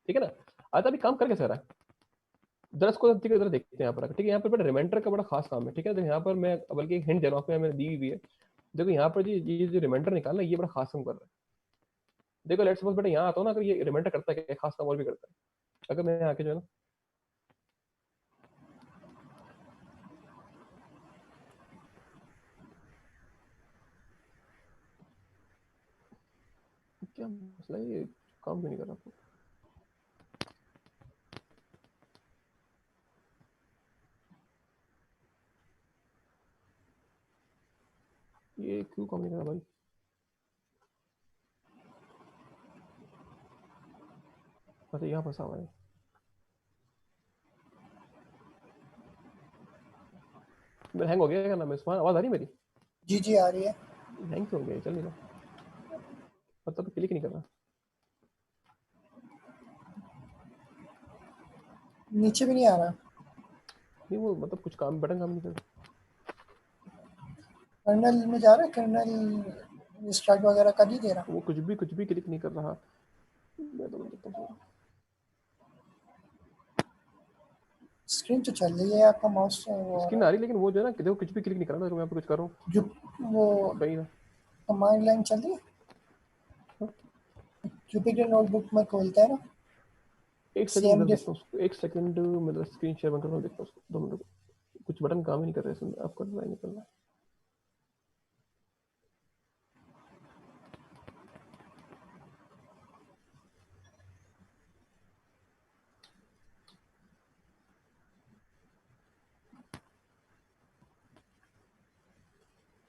ठीक है ना। आता अभी काम कर कैसे रहा है जरा इसको ठीक है जरा देखते हैं यहाँ पर, ठीक है। यहाँ पर बेटा रिमाइंडर का बड़ा खास काम है, ठीक है। तो यहाँ पर मैं बल्कि एक हिंट दे रहा हूँ, मैंने दी हुई है, देखो यहाँ पर जी ये जो रिमाइंडर निकालना ये बड़ा खास काम कर रहा है, देखो लेट्स सपोज बेटा यहाँ आता हूँ ना, अगर ये रिमाइंडर करता है कि खास काम और भी करता है, अगर मैं यहाँ आके जो है ना क्या मसला है, ये काम क्यों नहीं कर रहा? ये क्यों काम नहीं कर रहा भाई? अच्छा यहाँ फंसा हुआ है। मेरा हैंग हो गया क्या नाम है इसमें? आवाज आ रही है मेरी? जी जी आ रही है। हैंग क्यों हो गया? चल नहीं रहा, मतलब क्लिक नहीं कर रहा। नीचे भी नहीं आ रहा। नहीं वो मतलब कुछ काम बटन काम नहीं कर रहा। कर्नल में जा रहा है, कर्नल स्टार्ट वगैरह कर ही दे रहा। वो कुछ भी क्लिक नहीं कर रहा। मैं तो देखता हूँ। स्क्रीन तो चल रही है आपका माउस से, वो स्क्रीन आ रही है लेकिन वो जो है ना देखो कुछ भी क्लिक नहीं कर रहा। मैं यहाँ पे कुछ कर रहा हूँ जो वो भाई ना। कमांड लाइन चल रही है, जुपिटर नोटबुक में खोलता है ना। एक सेकंड सीएम इधर डिफ देखता हूँ उसको, एक सेकंड मतलब स्क्रीन शेयर बंद कर रहा हूँ, देखता हूँ उसको 2 मिनट। कुछ बटन काम ही नहीं कर रहे इसमें, आप कर रहा है नहीं कर रहा।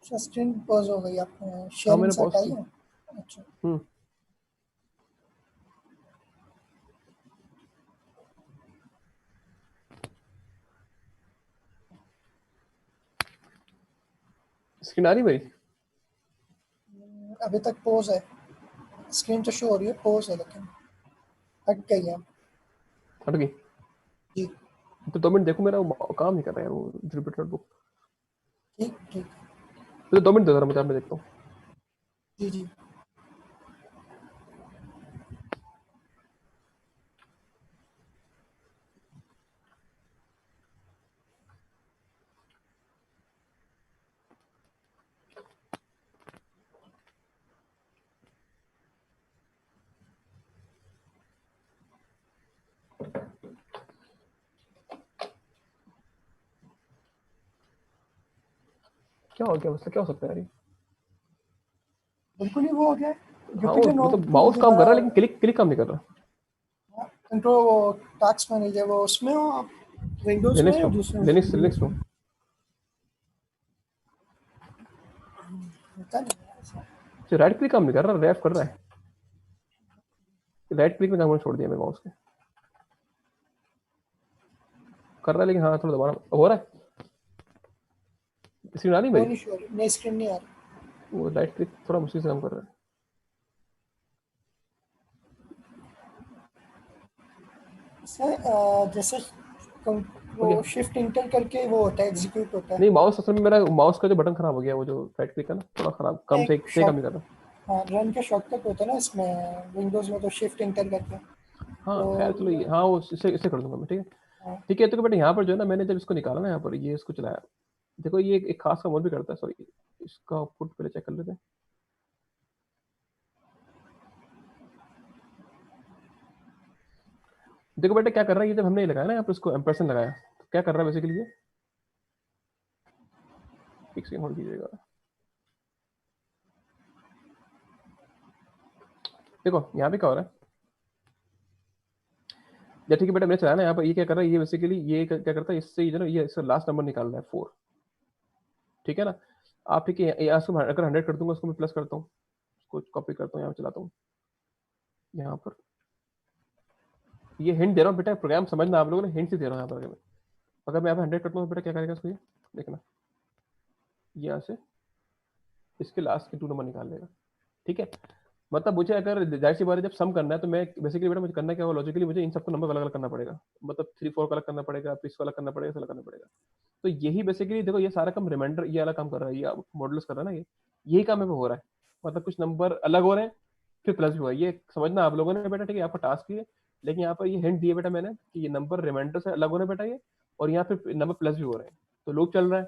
स्क्रीन पॉज हो गई, आपने हाँ शेयरिंग मैंने से पॉज हटाई की। है। अच्छा स्क्रीन आ रही मेरी? अभी तक पॉज है, स्क्रीन तो शो हो रही है, पॉज है लेकिन हट गई है। हट गई जी तो 2 मिनट देखो, मेरा वो काम नहीं कर रहा है वो जुपिटर नोटबुक। ठीक ठीक। तो 2 मिनट दे जरा मुझे, मैं देखता हूँ। जी जी क्या हो गया मतलब, क्या हो सकता है यार ये? बिल्कुल ही वो हो गया है। हाँ वो जुपिटर मतलब नोटबुक माउस काम कर रहा है लेकिन क्लिक क्लिक काम नहीं कर रहा। कंट्रोल टास्क मैनेजर वो उसमें हो आप, विंडोज में लिनक्स या में, दूसरे लिनक्स लिनक्स में। होता नहीं ऐसा। राइट क्लिक काम नहीं कर रहा, रैप कर रहा है। राइट क्लिक में काम छोड़ दिया मेरे माउस के। कर रहा है लेकिन हाँ थोड़ा दोबारा हो रहा है। स्क्रीन आ रही वो मेरी? नहीं शो नहीं, स्क्रीन नहीं आ रही। वो राइट क्लिक थोड़ा मुश्किल से काम कर रहा है। जैसे हो गया? वो शिफ्ट इंटर करके वो होता है, एग्जीक्यूट होता है। नहीं माउस असल में मेरा माउस का जो बटन खराब हो गया, वो जो राइट क्लिक है ना थोड़ा खराब, कम एक से काम नहीं शॉर्ट, कर रहा। हाँ रन का शॉर्टकट होता है ना इसमें, विंडोज में तो शिफ्ट इंटर करके। हाँ खैर चलो तो हाँ वो इसे इसे कर दूंगा मैं, ठीक है। हाँ, ठीक है तो बेटा यहाँ पर जो है ना, मैंने जब इसको निकाला ना यहाँ पर ये इसको चलाया, देखो ये एक खास काम और भी करता है। सॉरी इसका आउटपुट पहले चेक कर लेते हैं। देखो बेटा क्या कर रहा है ये, जब हमने ये लगाया ना यहाँ पर इसको एम्परसेंड लगाया, तो क्या कर रहा है बेसिकली ये, एक सेकंड होल्ड कीजिएगा। देखो यहाँ पे क्या हो रहा है, या ठीक है बेटा मैंने चलाया ना यहाँ पर, ये क्या कर रहा है, ये बेसिकली ये क्या करता है, इससे जो ना ये इसका लास्ट नंबर निकाल रहा है 4, ठीक है ना। आप ठीक है यहाँ से अगर 100 कर दूंगा, उसको मैं प्लस करता हूँ, उसको कॉपी करता हूँ, यहाँ चलाता हूँ यहाँ पर। ये हिंट दे रहा हूँ बेटा, प्रोग्राम समझना आप लोगों ने, हिंट ही दे रहा हूँ यहाँ पर। अगर मैं यहाँ पर 100 करता हूँ बेटा क्या करेगा इसको, ये देखना, ये यहाँ से इसके लास्ट के 2 नंबर निकाल लेगा, ठीक है। मतलब मुझे अगर जाहिर सी बात है जब सम करना है तो मैं बेसिकली बेटा मुझे करना क्या होगा, लॉजिकली मुझे इन सबको नंबर अलग अलग करना पड़ेगा, मतलब 3 4 का अलग करना पड़ेगा, फिर इसको अलग करना पड़ेगा, इसको अलग करना पड़ेगा। तो यही बेसिकली देखो ये सारा काम रिमाइंडर ये अलग काम कर रहा है, ये मॉडल्स कर रहा है ना, ये यही काम यहाँ पे हो रहा है। मतलब कुछ नंबर अलग हो रहे हैं, फिर प्लस भी हुआ है, ये समझना आप लोगों ने बेटा, ठीक है। आपका टास्क ही है, लेकिन यहाँ पर ये हिंट दिए बेटा मैंने कि ये नंबर रिमाइंडर से अलग हो रहे हैं बेटा ये, और यहाँ पे नंबर प्लस भी हो रहे हैं, तो लूप चल रहा है।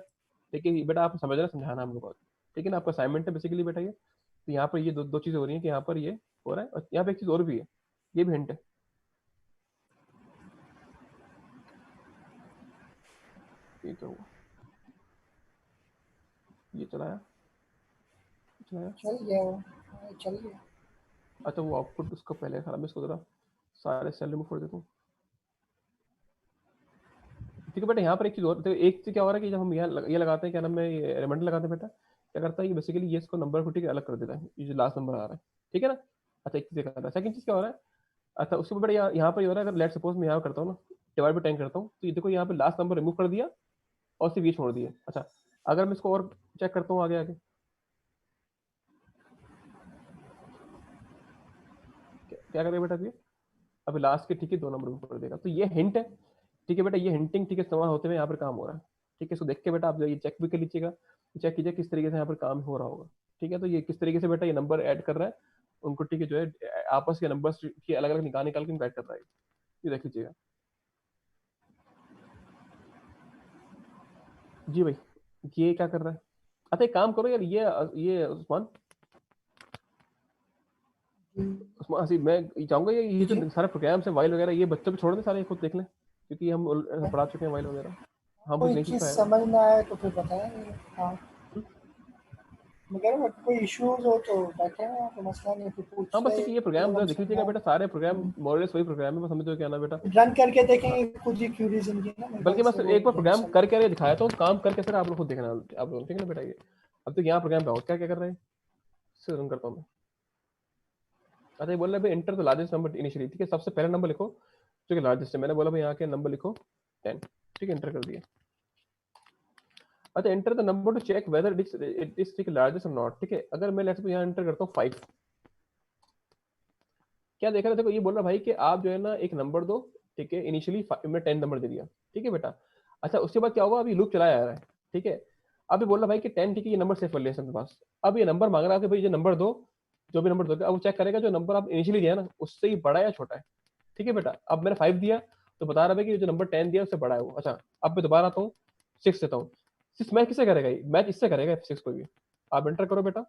ठीक है बेटा आप समझना समझाना हम लोग, ठीक है ना। आपका असाइनमेंट है बेसिकली बेटा ये। तो यहाँ पर ये दो चीजें हो रही है कि यहाँ पर ये हो रहा है। और यहाँ पे एक चीज और भी है, ये भी हिंट है। ये क्या हुआ, ये चलाया चलाया, चल गया वो, हाँ, चल गया। अच्छा वो आउटपुट उसका पहले खराब, मैं इसको जरा सारे सेल रिमूव कर देता हूँ। ठीक है बेटा, यहाँ पर एक चीज और, तो एक चीज क्या हो रहा है कि जब हम यहाँ ये लगाते हैं, क्या नाम है, ये रिमाइंडर लगाते हैं बेटा, क्या करता है ये बेसिकली ये इसको नंबर को ठीक है अलग कर देता है, ये जो लास्ट नंबर आ रहा है, ठीक है ना। अच्छा एक चीज कर रहा है, सेकंड चीज क्या हो रहा है, अच्छा उसके बेटा यहाँ पर ये हो रहा है, अगर लेट सपोज मैं यहाँ करता हूँ ना, डिवाइड बाई 10 करता हूँ, तो ये देखो यहाँ पे लास्ट नंबर रिमूव कर दिया और सिर्फ ये छोड़ दिया। अच्छा अगर मैं इसको और चेक करता हूँ आगे आगे, क्या करेगा बेटा ये, अभी लास्ट के ठीक है 2 नंबर रिमूव कर देगा, तो ये हिंट है। ठीक है बेटा, ये हिंटिंग ठीक है इस्तेमाल होते हुए यहाँ पर काम हो रहा है। ठीक है, इसको देख के बेटा आप ये चेक भी कर लीजिएगा, चेक कीजिए किस तरीके से यहाँ पर काम हो रहा होगा। ठीक है, तो ये किस तरीके से बेटा ये नंबर ऐड कर रहा है उनको, ठीक है जो है आपस के नंबर्स की अलग अलग निकाल निकाल के ऐड कर रहा है, ये देख लीजिएगा। जी भाई, ये क्या कर रहा है। अच्छा एक काम करो यार, ये उस्मान, उस्मान हसी, मैं चाहूंगा ये जी जो सारे प्रोग्राम्स हैं वाइल वगैरह, ये बच्चों पे छोड़ दें सारे, खुद देख लें, क्योंकि हम पढ़ा चुके हैं वाइल वगैरह। हाँ कुछ कोई नई चीज चीज तो है नहीं। समझ ना आए तो फिर बताएं। हाँ, हम्म? मगर कोई इश्यूज हो तो बैठे हैं, तो मसला नहीं, फिर हाँ पूछते बस ठीक है, ये प्रोग्राम तो जरा हम देख लीजिएगा समझाएं। बेटा, सारे प्रोग्राम मॉडल्स वही प्रोग्राम है, बस हमें तो क्या ना बेटा। रन करके हाँ, देखेंगे, खुद ही क्यूरीज इनकी ना, मेरे ख्याल बल्कि बस से वो एक बार जल्दी प्रोग्राम सॉल्व। करके दिखाया तो काम करके सर आप लोग खुद देखना, आप लोग ठीक है ना बेटा। ये अब तो यहाँ प्रोग्राम पे और क्या क्या कर रहे हैं, इससे रन करता हूँ मैं। अच्छा ये बोल रहे भाई enter the largest number initially, ठीक है सबसे पहला नंबर लिखो जो कि लार्जेस्ट है, मैंने बोला भाई यहाँ के नंबर लिखो 10, ठीक है एंटर कर दिया। अच्छा enter the number to check whether it is ठीक लार्जेस्ट और नॉट, ठीक है अगर मैं लेट्स यहाँ एंटर करता हूँ 5, क्या देख रहे हो, देखो ये बोल रहा भाई कि आप जो है ना एक नंबर दो, ठीक है इनिशियली मैं 10 नंबर दे दिया, ठीक है बेटा। अच्छा उसके बाद क्या होगा, अभी लूप चलाया जा रहा है, ठीक है। अभी बोल रहा भाई कि 10 ठीक है, ये नंबर सेव कर लिया सबके पास। अब ये नंबर मांग रहा है कि भाई ये नंबर दो, जो भी नंबर दोगे, अब वो चेक करेगा जो नंबर आप इनिशियली दिया ना उससे ही बड़ा है या छोटा है, ठीक है बेटा। अब मैंने 5 दिया तो बता रहा है कि जो नंबर 10 दिया उससे बड़ा है वो। अच्छा अब मैं दोबारा आता हूँ 6 देता हूँ, 6 मैच किससे करेगा, ये मैच इससे करेगा 6 को भी। आप एंटर करो बेटा,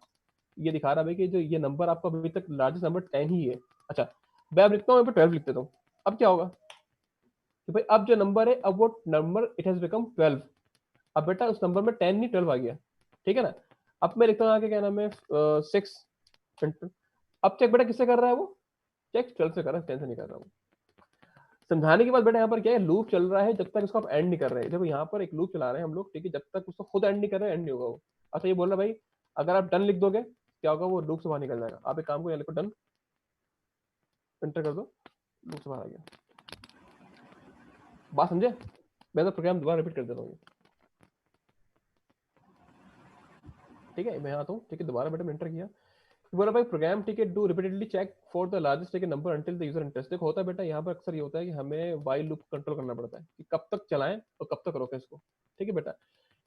ये दिखा रहा है कि जो ये नंबर आपका अभी तक लार्जेस्ट नंबर 10 ही है। अच्छा मैं अब लिखता हूँ, 12 लिख देता हूँ। अब क्या होगा कि भाई अब जो नंबर है, अब वो नंबर इट हैज बिकम 12। अब बेटा उस नंबर में 10 नहीं 12 आ गया, ठीक है ना। अब मैं लिखता हूँ आगे क्या नाम है 6। अब चेक बेटा किससे कर रहा है वो, चेक 12 से कर रहा है, 10 से नहीं कर रहा वो। समझाने के बाद बेटा यहाँ पर क्या है, लूप चल रहा है जब तक इसको आप एंड नहीं कर रहे हैं। देखो यहाँ पर एक लूप चला रहे हैं हम लोग, ठीक है, जब तक उसको खुद एंड नहीं कर रहे एंड नहीं होगा वो। अच्छा ये बोल रहा भाई अगर आप डन लिख दोगे क्या होगा, वो लूप से बाहर निकल जाएगा। आप एक काम को यहाँ लिखो डन, एंटर कर दो, लूप से बाहर आ गया। बात समझे, मैं तो प्रोग्राम दोबारा रिपीट कर देता हूँ, ठीक है मैं आता हूँ, ठीक है दोबारा बेटा मैं एंटर किया, बोला भाई प्रोग्राम ठीक है do repeatedly check for the largest ठीक है number until the user interest. देखो होता है बेटा यहाँ पर अक्सर ये होता है कि हमें वाइल लूप कंट्रोल करना पड़ता है कि कब तक चलाएं और कब तक रोकें इसको, ठीक है बेटा।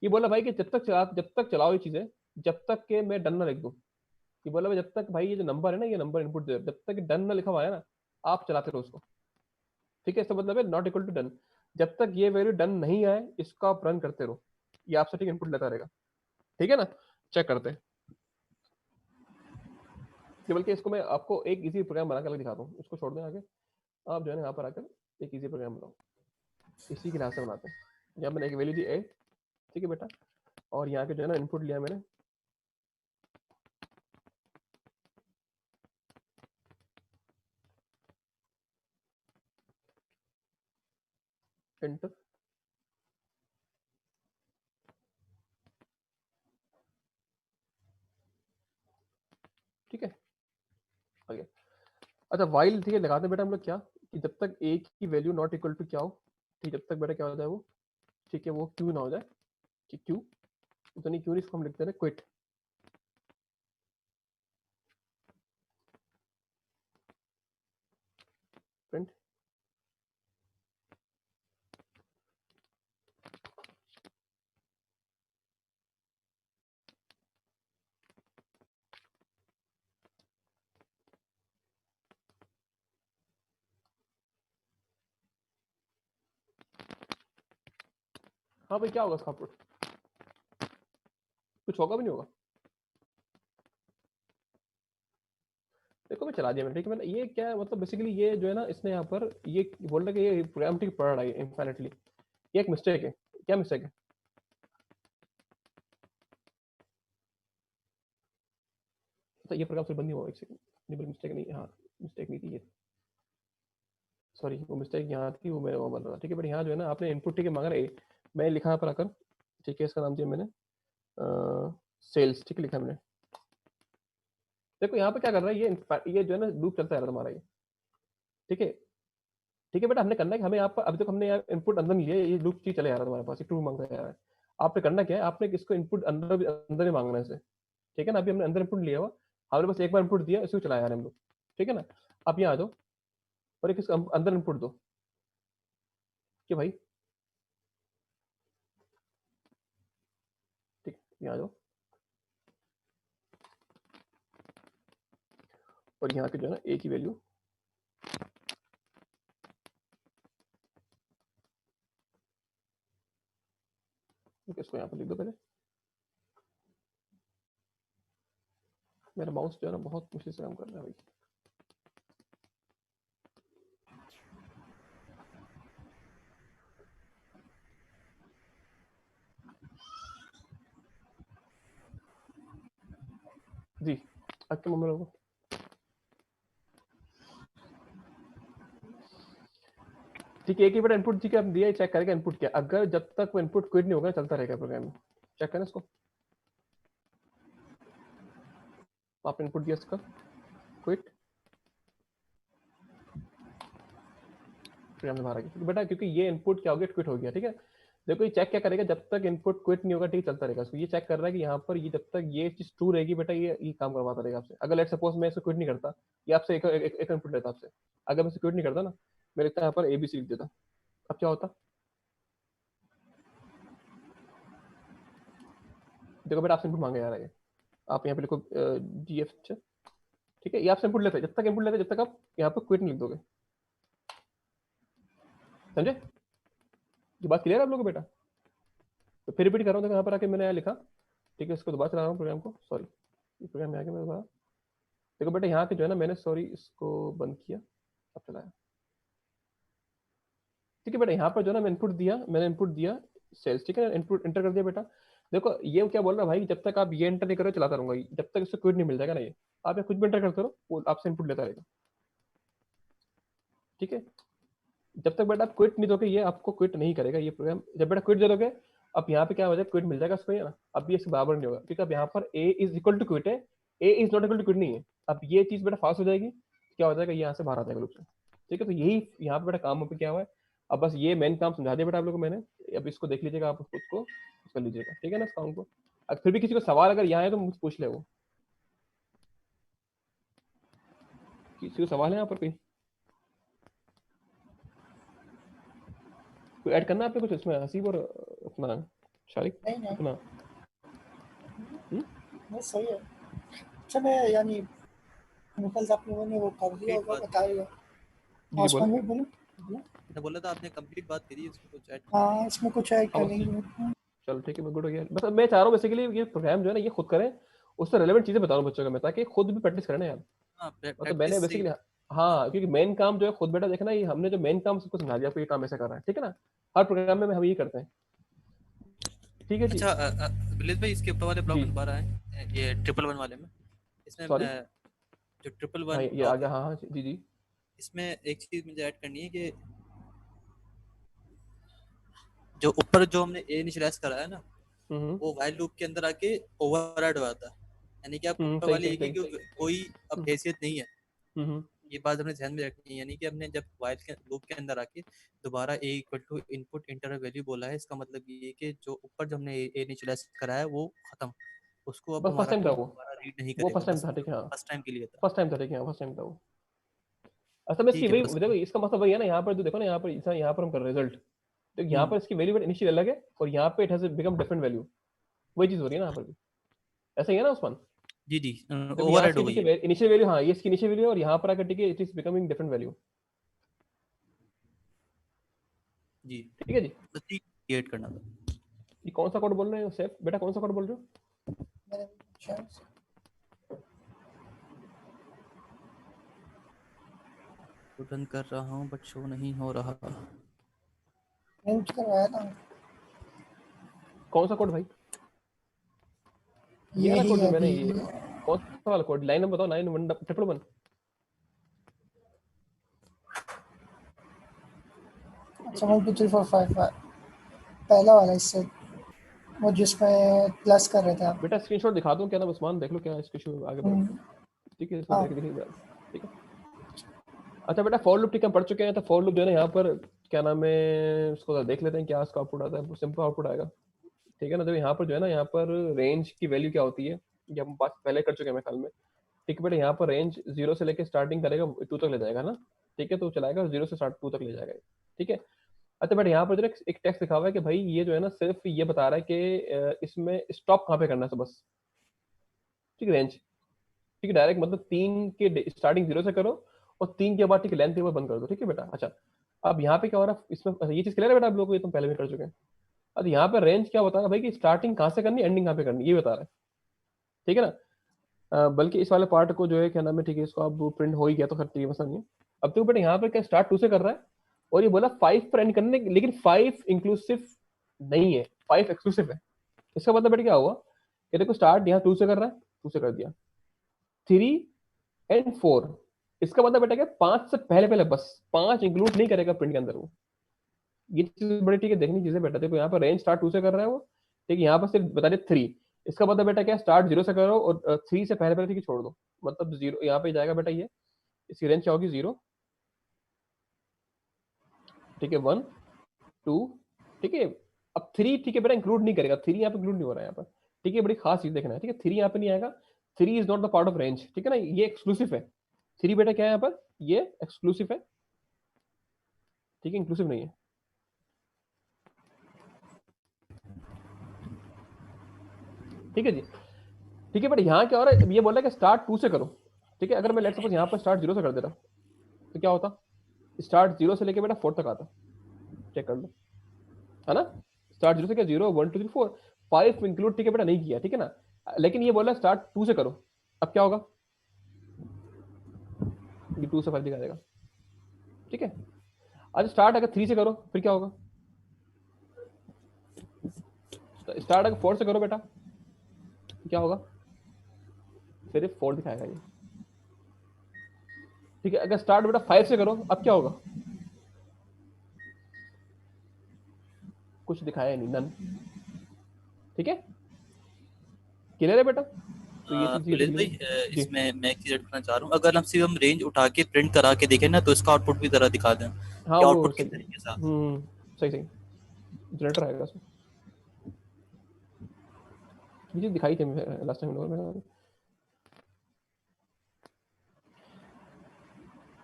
ये बोला भाई कि जब तक चलाओ ये चीजें, जब तक के मैं डन ना लिख दूं। ये बोला भाई जब तक भाई ये जो नंबर है ना, ये नंबर इनपुट दे, जब तक डन ना लिखा हुआ है ना आप चलाते रहो उसको, ठीक है। इसका मतलब है नॉट इक्वल टू डन, जब तक ये वैल्यू डन नहीं आए इसको आप रन करते रहो, ये आपसे ठीक इनपुट लेता रहेगा, ठीक है ना। चेक करते हैं कि बल्कि इसको मैं आपको एक इजी प्रोग्राम बना कर दिखाता हूँ, इसको छोड़ दें आगे, आप जो है ना यहाँ पर आकर एक इजी प्रोग्राम बनाओ, इसी के लिहाज से बनाते हैं। यहाँ मैंने एक वैल्यू दी ए, ठीक है बेटा, और यहाँ के जो है ना इनपुट लिया मैंने एंटर, ठीक है आ गया। अच्छा वाइल ठीक है लगाते हैं बेटा हम लोग क्या, कि जब तक ए की वैल्यू नॉट इक्वल टू क्या हो, ठीक जब तक बेटा क्या हो जाए वो, ठीक है वो क्यू ना हो जाए, ठीक क्यू तो नहीं क्यू नहीं, इसको हम लिखते हैं क्विट, प्रिंट। हाँ भाई क्या होगा इसका आउटपुट, कुछ होगा भी नहीं होगा। देखो मैं चला दिया मैंने, ठीक है। मैंने ये क्या है, मतलब बेसिकली ये जो है ना, इसने यहाँ पर ये बोल रहा है कि ये प्रोग्राम ठीक पढ़ रहा है इनफाइनाइटली, ये एक मिस्टेक है। क्या मिस्टेक है? तो ये प्रोग्राम सिर्फ बंद नहीं हुआ, एक सेकंड, नहीं मिस्टेक नहीं, हाँ मिस्टेक नहीं थी ये, सॉरी वो मिस्टेक यहाँ थी, वो मैं वो बन रहा था, ठीक है। बट यहाँ जो है ना, आपने इनपुट ठीक है मांग रहा है, मैं लिखा यहाँ पर आकर, ठीक है, इसका नाम दिया मैंने सेल्स, ठीक है, लिखा मैंने। देखो यहाँ पे क्या कर रहा है ये जो है ना लूप चलता है तुम्हारा ये, ठीक है। ठीक है बेटा, हमने करना है कि हमें यहाँ पर अभी तक हमने यार इनपुट अंदर नहीं लिया, ये लूप चीज चले आ रहा है तुम्हारे पास, ये ट्रू मांगता है। आपने करना क्या है, आपने इसको इनपुट अंदर अंदर ही मांगना है इसे, ठीक है ना। अभी हमने अंदर इनपुट लिया हुआ, हमने बस एक बार इनपुट दिया, इसको चलाया हम लोग, ठीक है ना। आप यहाँ आ जाओ और एक इसको अंदर इनपुट दो कि भाई, ठीक है, यहाँ आ जाओ और यहाँ के जो है ना एक ही वैल्यू, इसको यहाँ पर लिख दो पहले। मेरा माउस जो है ना बहुत मुश्किल से काम कर रहा है भाई। जी आपके मम्मी लोगों को ठीक है, एक ही बार इनपुट ठीक है, हम दिया, चेक करेगा इनपुट क्या, अगर जब तक वो इनपुट क्विट नहीं होगा चलता रहेगा प्रोग्राम में। चेक करें इसको, आपने इनपुट दिया इसका क्विट, प्रोग्राम से बाहर आ गया बेटा, क्योंकि ये इनपुट क्या हो गया, क्विट हो गया, ठीक है। देखो ये चेक क्या करेगा, जब तक इनपुट क्विट नहीं होगा ठीक चलता रहेगा इसको। ये चेक कर रहा है कि यहाँ पर ये जब तक ये चीज ट्रू रहेगी बेटा, ये काम करवाता रहेगा आपसे। अगर लेट सपोज मैं इसको क्विट नहीं करता, ये आपसे एक इनपुट लेता आपसे, अगर मैं इसे क्विट नहीं करता ना, मैं लिखता यहाँ पर ABC लिख देता, अब क्या होता, देखो बेटा आपसे इनपुट मांगे जा रहा है, आप यहाँ पे लिखो GF, ठीक है। ये आपसे इनपुट लेते हैं, जब तक इनपुट लेते हैं जब तक आप यहाँ पे क्विट नहीं लिख दोगे, समझे? ये बात क्लियर है आप लोगों को बेटा? तो फिर रिपीट कर रहा हूँ, देखो यहाँ पर आके मैंने यहाँ लिखा, ठीक है। इसको दोबारा चला रहा हूँ प्रोग्राम को, सॉरी ये प्रोग्राम में आके मैं दोबारा, देखो बेटा यहाँ पे जो है ना मैंने, सॉरी इसको बंद किया, अब चलाया, ठीक है बेटा। यहाँ पर जो है ना मैं इनपुट दिया, मैंने इनपुट दिया सेल्स, ठीक है, इनपुट इंटर कर दिया बेटा। देखो ये क्या बोल रहा है भाई, जब तक आप ये इंटर नहीं करो चलाता रहूंगा, जब तक इससे क्विट नहीं मिल जाएगा ना, ये आप कुछ भी इंटर करते रहो वो आपसे इनपुट लेता रहेगा, ठीक है। जब तक बेटा आप क्विट नहीं दोगे ये आपको क्विट नहीं करेगा ये प्रोग्राम। जब बेटा क्विट दे दोगे, अब यहाँ पे क्या हो जाएगा, क्विट मिल जाएगा इसको, ये ना अब ये इसके बराबर नहीं होगा, क्योंकि अब यहाँ पर a is equal to quit है, a is not equal to quit नहीं है। अब ये चीज बेटा फास्ट हो जाएगी, क्या हो जाएगा, ये यहाँ से बाहर आ जाएगा लूप से, ठीक है। तो यही यहाँ पे बेटा काम पे क्या हुआ है, अब बस ये मेन काम समझा दिया बेटा आप लोगों को मैंने। अब इसको देख लीजिएगा, आप खुद को कर लीजिएगा, ठीक है ना, इस काम को। अब फिर भी किसी को सवाल अगर यहाँ है तो मुझसे पूछ ले, वो किसी को सवाल है यहाँ पर कोई ऐड करना है आपने कुछ इसमें, हसीब और अपना शारिक नहीं नहीं अपना नहीं, सही है। अच्छा मैं यानी निकल आप लोगों ने वो कर दिया होगा, बताइए। जी बोलो। आसमान में बोलो। मैंने बोला था आपने कंप्लीट बात करी, इसमें कुछ ऐड हाँ इसमें कुछ ऐड अब करेंगे। चलो ठीक है, मैं गुड हो गया। बस अब मैं चाह रहा हूँ बेसिकली ये प्रोग्राम जो है ना ये खुद करें, उससे रेलेवेंट चीजें बताऊँ बच्चों को मैं, ताकि खुद भी प्रैक्टिस करें ना यार। हाँ मतलब मैंने प्रैक्टिस बेसिकली, हाँ। हाँ क्योंकि मेन काम जो है खुद बेटा देखना, ये हमने जो मेन काम सबको समझा दिया, आपको ये काम ऐसा कर रहा है, ठीक है ना। हर प्रोग्राम में हम यही करते हैं, ठीक है जी। अच्छा विलेज भाई, इसके ऊपर वाले ब्लॉक जी में दोबारा आए, ये 111 वाले में, इसमें सॉरी, जो 111 हाँ ये आ ब्लॉक गया, है, हाँ हाँ जी जी। इसमें एक चीज मुझे ऐड करनी है कि जो ऊपर जो हमने ए इनिशियलाइज करा है ना, वो व्हाइल लूप के अंदर आके ओवरराइड हो जाता है। यानी कि आप ऊपर सही वाली सही ए की सही। कोई अब हैसियत नहीं है। हम्म ये बात हमने ध्यान में रखनी है, यानी कि हमने जब व्हाइल के लूप के अंदर आके दोबारा a equal to input enter value बोला है, इसका मतलब ये है कि जो ऊपर जो हमने ए इनिशियलाइज करा है वो खत्म, उसको अब बस फर्स्ट हमारा टाइम था कोड वो दोबारा रीड नहीं वो करेगा, फर्स्ट टाइम बस था, ठीक है हाँ, फर्स्ट टाइम के लिए था। फर्स्ट टाइम था, ठीक है, फर्स्ट टाइम था वो। असल में इसकी ठीक है वही बस। देखो, इसका मतलब वही है ना, यहाँ पर जो देखो ना, यहाँ पर हम कर रहे हैं रिजल्ट, तो यहाँ पर इसकी वैल्यू इनिशियल अलग है, और यहाँ पे it has become different value, वही चीज हो रही है ना यहाँ पर भी, ऐसा ही है ना उस्मान। जी जी देखो यहाँ ओवरराइड इसकी हो गई ठीक है। है इनिशियल वैल्यू, हाँ ये इसकी इनिशियल वैल्यू, और यहाँ पर आकर ठीक है it is becoming different value, जी ठीक है जी। बस क्रिएट करना था। ये कौन सा कोड बोल रहे हो सेफ बेटा, कौन सा कोड बोल रहे हो? मैंने शायद से- रन कर रहा हूँ बट शो नहीं हो रहा। प्रिंट करवाया था कौन सा कोड भाई? ये वाला यही कोड जो मैंने अभी। ये कौन सा वाला कोड? लाइन नंबर बताओ, 911111। अच्छा 1 2 3 4 5 पहला वाला इससे, वो जिसमें प्लस कर रहे थे आप। बेटा स्क्रीनशॉट दिखा दूं क्या ना उस्मान, देख लो क्या इसके इशू, आगे बढ़ो। ठीक है, इसमें हाँ देख दिखेगी बात। ठीक है। अच्छा बेटा फॉर लूप ठीक है हम पढ़ चुके हैं। तो फॉर लूप जो है ना यहाँ पर क्या नाम है, उसको देख लेते हैं क्या उसका आउटपुट आता है। सिंपल आउटपुट आएगा। ठीक है ना। तो यहाँ पर जो है ना, यहाँ पर रेंज की वैल्यू क्या होती है, ये हम बात पहले कर चुके हैं मेरे ख्याल में। ठीक है बेटा, यहाँ पर रेंज 0 से लेकर स्टार्टिंग करेगा 2 तक ले जाएगा ना। ठीक है, तो चलाएगा 0 से स्टार्ट 2 तक ले जाएगा। ठीक है। अच्छा बेटा यहाँ पर जो है एक टेक्स्ट लिखा हुआ है कि भाई ये जो है ना सिर्फ ये बता रहा है कि इसमें स्टॉप कहाँ पे करना है बस। ठीक है, रेंज। ठीक है, डायरेक्ट मतलब 3 के स्टार्टिंग 0 से करो और 3 के बाद ठीक है लेंथ के बाद बंद कर दो। ठीक है बेटा। अच्छा अब यहाँ पे क्या हो रहा है इसमें, अच्छा, ये चीज क्लियर है बेटा आप लोगों को, ये तुम पहले भी कर चुके हैं। अब यहाँ पर रेंज क्या बता रहा है भाई कि स्टार्टिंग कहाँ से करनी है, एंडिंग कहाँ पे करनी है, ये बता रहा है। ठीक है ना। बल्कि इस वाले पार्ट को जो है क्या नाम है, ठीक है इसको अब प्रिंट हो ही गया तो खैर ठीक है, मसला नहीं है। अब तो बेटा यहाँ पे क्या स्टार्ट 2 से कर रहा है और ये बोला 5 पर एंड करने, लेकिन 5 इंक्लूसिव नहीं है, 5 एक्सक्लूसिव है। इसका मतलब बेटा क्या हुआ कि देखो स्टार्ट यहाँ 2 से कर रहा है, 2 से कर दिया, 3 एंड 4। इसका मतलब बेटा क्या 5 से पहले पहले बस, 5 इंक्लूड नहीं करेगा प्रिंट के अंदर वो। ये चीज बड़ी ठीक है देखनी चीजें बेटा। देखो यहाँ पर रेंज स्टार्ट 2 से कर रहा है वो, ठीक है, यहाँ पर सिर्फ बता दे 3। इसका मतलब बेटा क्या स्टार्ट 0 से करो और 3 से पहले पहले ठीक है छोड़ दो, मतलब 0 यहाँ पे जाएगा बेटा। ये इसकी रेंज क्या होगी 0, ठीक है, 1 2, ठीक है। अब 3 ठीक है बेटा इंक्लूड नहीं करेगा, 3 यहाँ पे इंक्लूड नहीं हो रहा है यहाँ पर। ठीक है, बड़ी खास चीज देखना है। ठीक है, 3 यहाँ पे नहीं आएगा, 3 is not the part of range. ठीक है ना, ये एक्सक्लूसिव है। 3 बेटा क्या है यहाँ पर, ये एक्सक्लूसिव है। ठीक है, इंक्लूसिव नहीं है। ठीक है जी। ठीक है बेटा, यहाँ क्या हो रहा है, ये बोल रहा है कि स्टार्ट 2 से करो। ठीक है, अगर मैं लेट सपोज यहाँ पर स्टार्ट 0 से कर देता तो क्या होता, स्टार्ट 0 से लेके बेटा 4 तक आता। चेक कर लो, है ना। स्टार्ट 0 से क्या 0 1 2 3 4, 5 इंक्लूड ठीक है बेटा नहीं किया। ठीक है ना, लेकिन ये बोला स्टार्ट 2 से करो। अब क्या होगा, ये 2 से 5 दिखा देगा। ठीक है। आज स्टार्ट अगर 3 से करो फिर क्या होगा, स्टार्ट अगर 4 से करो बेटा क्या होगा, सिर्फ 4 दिखाएगा ये। ठीक है, अगर स्टार्ट बेटा 5 से करो अब क्या होगा, कुछ दिखाया नहीं, नन। ठीक है, क्लियर है बेटा। तो ये चीज देख पुलिस भाई, लीजिए जी। इसमें मैं एक चीज ऐड करना चाह रहा हूँ। अगर हम सिर्फ हम रेंज उठा के प्रिंट करा के देखें ना, तो इसका आउटपुट भी जरा दिखा दें हाँ कि वो आउटपुट सही किस है। तरीके से आता है। सही सही, जनरेटर आएगा उसमें। ये चीज दिखाई थी लास्ट टाइम में।